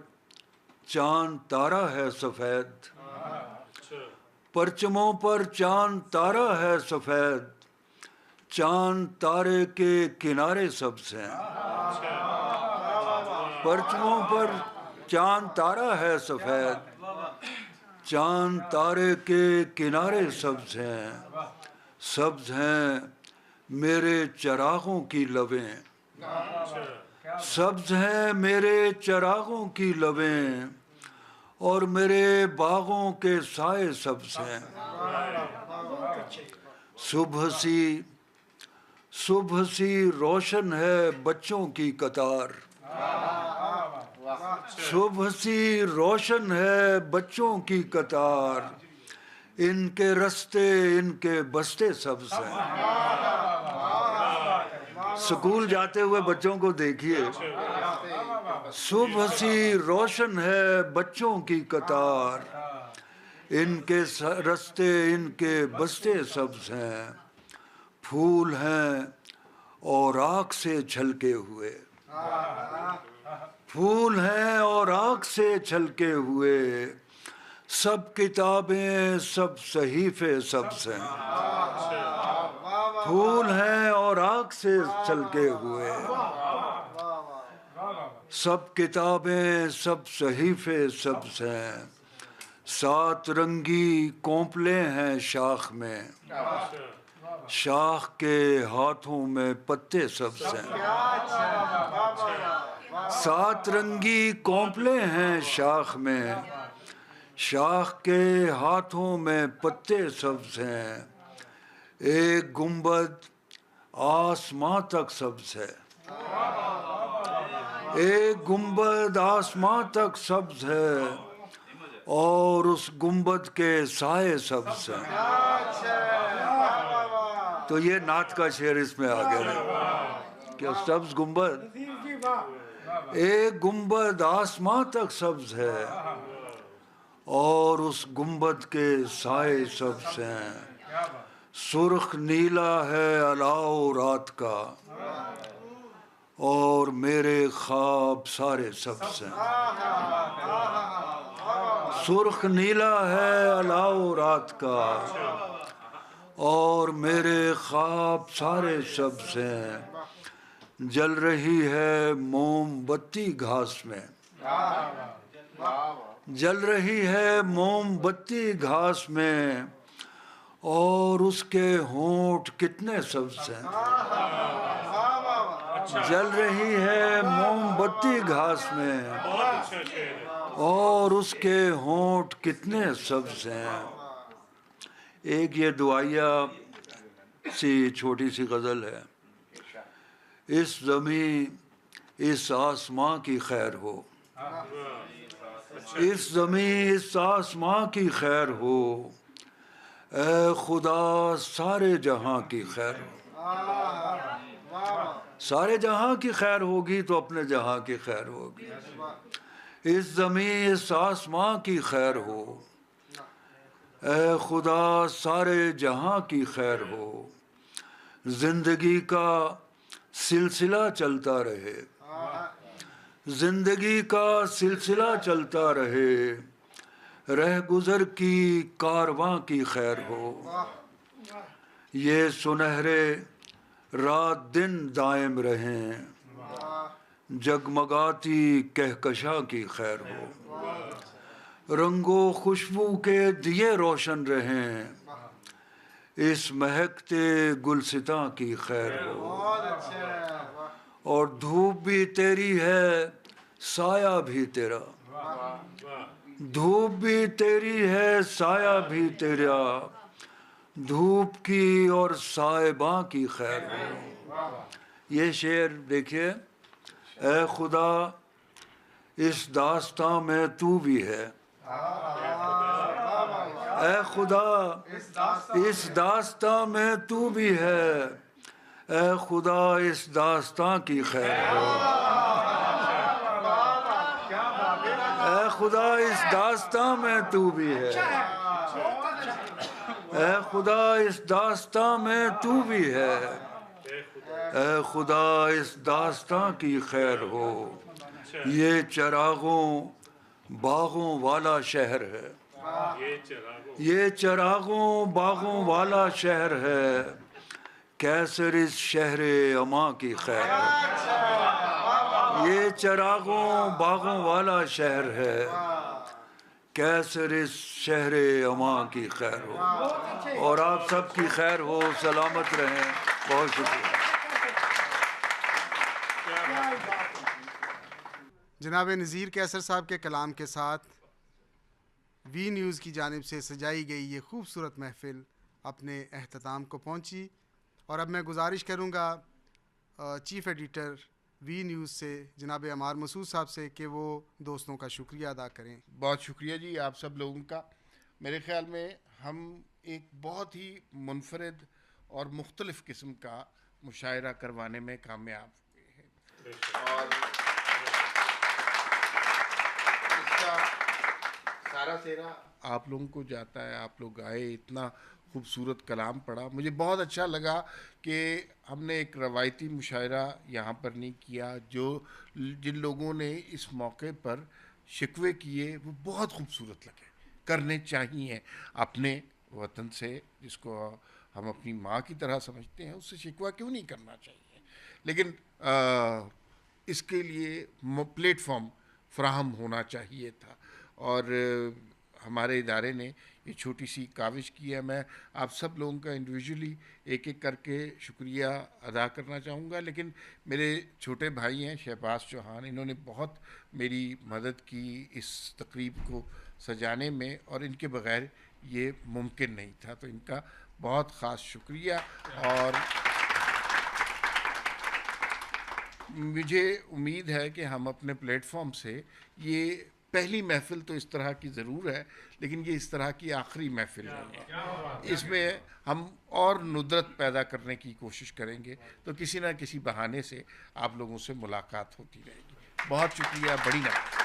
چاند تارا ہے سفید، پرچموں پر چاند تارا ہے سفید، چاند تارے کے کنارے سبز ہیں. پرچموں پر چاند تارا ہے سفید، چاند تارے کے کنارے سبز ہیں. سبز ہیں میرے چراغوں کی لبیں، سبز ہیں میرے چراغوں کی لبیں، اور میرے باغوں کے سائے سبز ہیں. صبح سی روشن ہے بچوں کی قطار، صبح سی روشن ہے بچوں کی قطار، ان کے رستے ان کے بستے سبز ہیں۔ اسکول جاتے ہوئے بچوں کو دیکھیے، صبح سی روشن ہے بچوں کی قطار، ان کے رستے ان کے بستے سبز ہیں، پھول ہیں اور آگ سے چھلکے ہوئے، پھول ہیں اور آگ سے چھلکے ہوئے، سب کتابیں سب صحیفے سبز ہیں، پھول ہیں اور آگ سے چھلکے ہوئے، سب کتابیں سب صحیفے سبز ہیں، 7 رنگی کونپلے ہیں شاخ میں، شاخ کے ہاتھوں میں پتے سبز ہیں، 7 رنگی کونپلے ہیں شاخ میں، شاخ کے ہاتھوں میں پتے سبز ہیں، ایک گنبد آسماں تک سبز ہے، ایک گنبد آسماں تک سبز ہے، اور اس گنبد کے سائے سبز ہیں۔ تو یہ نعت کا شعر اس میں آ گیا کہ سبز گنبد، ایک گنبد آسماں تک سبز ہے اور اس گنبد کے سائے سبز ہیں، سرخ نیلا ہے الاؤ رات کا اور میرے خواب سارے سبز ہیں، سرخ نیلا ہے الاؤ رات کا اور میرے خواب سارے سبز ہیں، جل رہی ہے موم بتی گھاس میں، جل رہی ہے موم بتی گھاس میں اور اس کے ہونٹ کتنے سبز ہیں، جل رہی ہے موم بتی گھاس میں اور اس کے ہونٹ کتنے سبز ہیں۔ ایک یہ دعائیہ سی چھوٹی سی غزل ہے، اس زمیں اس آسماں کی خیر ہو، اس زمیں اس آسماں کی خیر ہو، اے خدا سارے جہاں کی خیر ہو، سارے جہاں کی خیر ہوگی تو اپنے جہاں کی خیر ہوگی، اس زمیں اس آسماں کی خیر ہو، اے خدا سارے جہاں کی خیر ہو، زندگی کا سلسلہ چلتا رہے، زندگی کا سلسلہ چلتا رہے، رہ گزر کی کارواں کی خیر ہو، یہ سنہرے رات دن دائم رہیں، جگمگاتی کہکشاں کی خیر ہو، رنگ و خوشبو کے دیے روشن رہیں، اس مہکتے گلستاں کی خیر ہو، اور دھوپ بھی تیری ہے سایہ بھی تیرا، دھوپ بھی تیری ہے سایہ بھی تیرا، دھوپ کی اور صاحباں کی خیر ہو۔ یہ شعر دیکھیے، اے خدا اس داستاں میں تو بھی ہے، اے خدا اس داستاں میں تو بھی ہے، اے خدا اس داستاں کی خیر ہو، اے خدا اس داستاں میں تو بھی ہے، اے خدا اس داستاں میں تو بھی ہے، اے خدا اس داستاں کی خیر ہو، یہ چراغوں باغوں والا شہر ہے، یہ چراغوں باغوں والا شہر ہے، کیسر اس شہر اماں کی خیر ہو، یہ چراغوں باغوں والا شہر ہے، کیسر اس شہر اماں کی خیر ہو، اور آپ سب کی خیر ہو، سلامت رہیں، بہت شکریہ۔ جناب نذیر کیسر صاحب کے کلام کے ساتھ وی نیوز کی جانب سے سجائی گئی یہ خوبصورت محفل اپنے اختتام کو پہنچی، اور اب میں گزارش کروں گا چیف ایڈیٹر وی نیوز سے جناب عمار مسعود صاحب سے کہ وہ دوستوں کا شکریہ ادا کریں۔ بہت شکریہ جی آپ سب لوگوں کا۔ میرے خیال میں ہم ایک بہت ہی منفرد اور مختلف قسم کا مشاعرہ کروانے میں کامیاب ہوئے ہیں، اور اس کا سارا سہرا آپ لوگوں کو جاتا ہے۔ آپ لوگ آئے، اتنا خوبصورت کلام پڑھا، مجھے بہت اچھا لگا کہ ہم نے ایک روایتی مشاعرہ یہاں پر نہیں کیا۔ جن لوگوں نے اس موقع پر شکوے کیے وہ بہت خوبصورت لگے، کرنے چاہیے اپنے وطن سے، جس کو ہم اپنی ماں کی طرح سمجھتے ہیں، اس سے شکوہ کیوں نہیں کرنا چاہیے، لیکن اس کے لیے پلیٹ فارم فراہم ہونا چاہیے تھا، اور ہمارے ادارے نے یہ چھوٹی سی کاوش کی ہے۔ میں آپ سب لوگوں کا انڈیویجولی ایک ایک کر کے شکریہ ادا کرنا چاہوں گا، لیکن میرے چھوٹے بھائی ہیں شہباز چوہان، انہوں نے بہت میری مدد کی اس تقریب کو سجانے میں، اور ان کے بغیر یہ ممکن نہیں تھا، تو ان کا بہت خاص شکریہ۔ اور مجھے امید ہے کہ ہم اپنے پلیٹ فارم سے، یہ پہلی محفل تو اس طرح کی ضرور ہے، لیکن یہ اس طرح کی آخری محفل نہیں ہے، اس میں ہم اور ندرت پیدا کرنے کی کوشش کریں گے، تو کسی نہ کسی بہانے سے آپ لوگوں سے ملاقات ہوتی رہے گی۔ بہت شکریہ، بڑی نعمت۔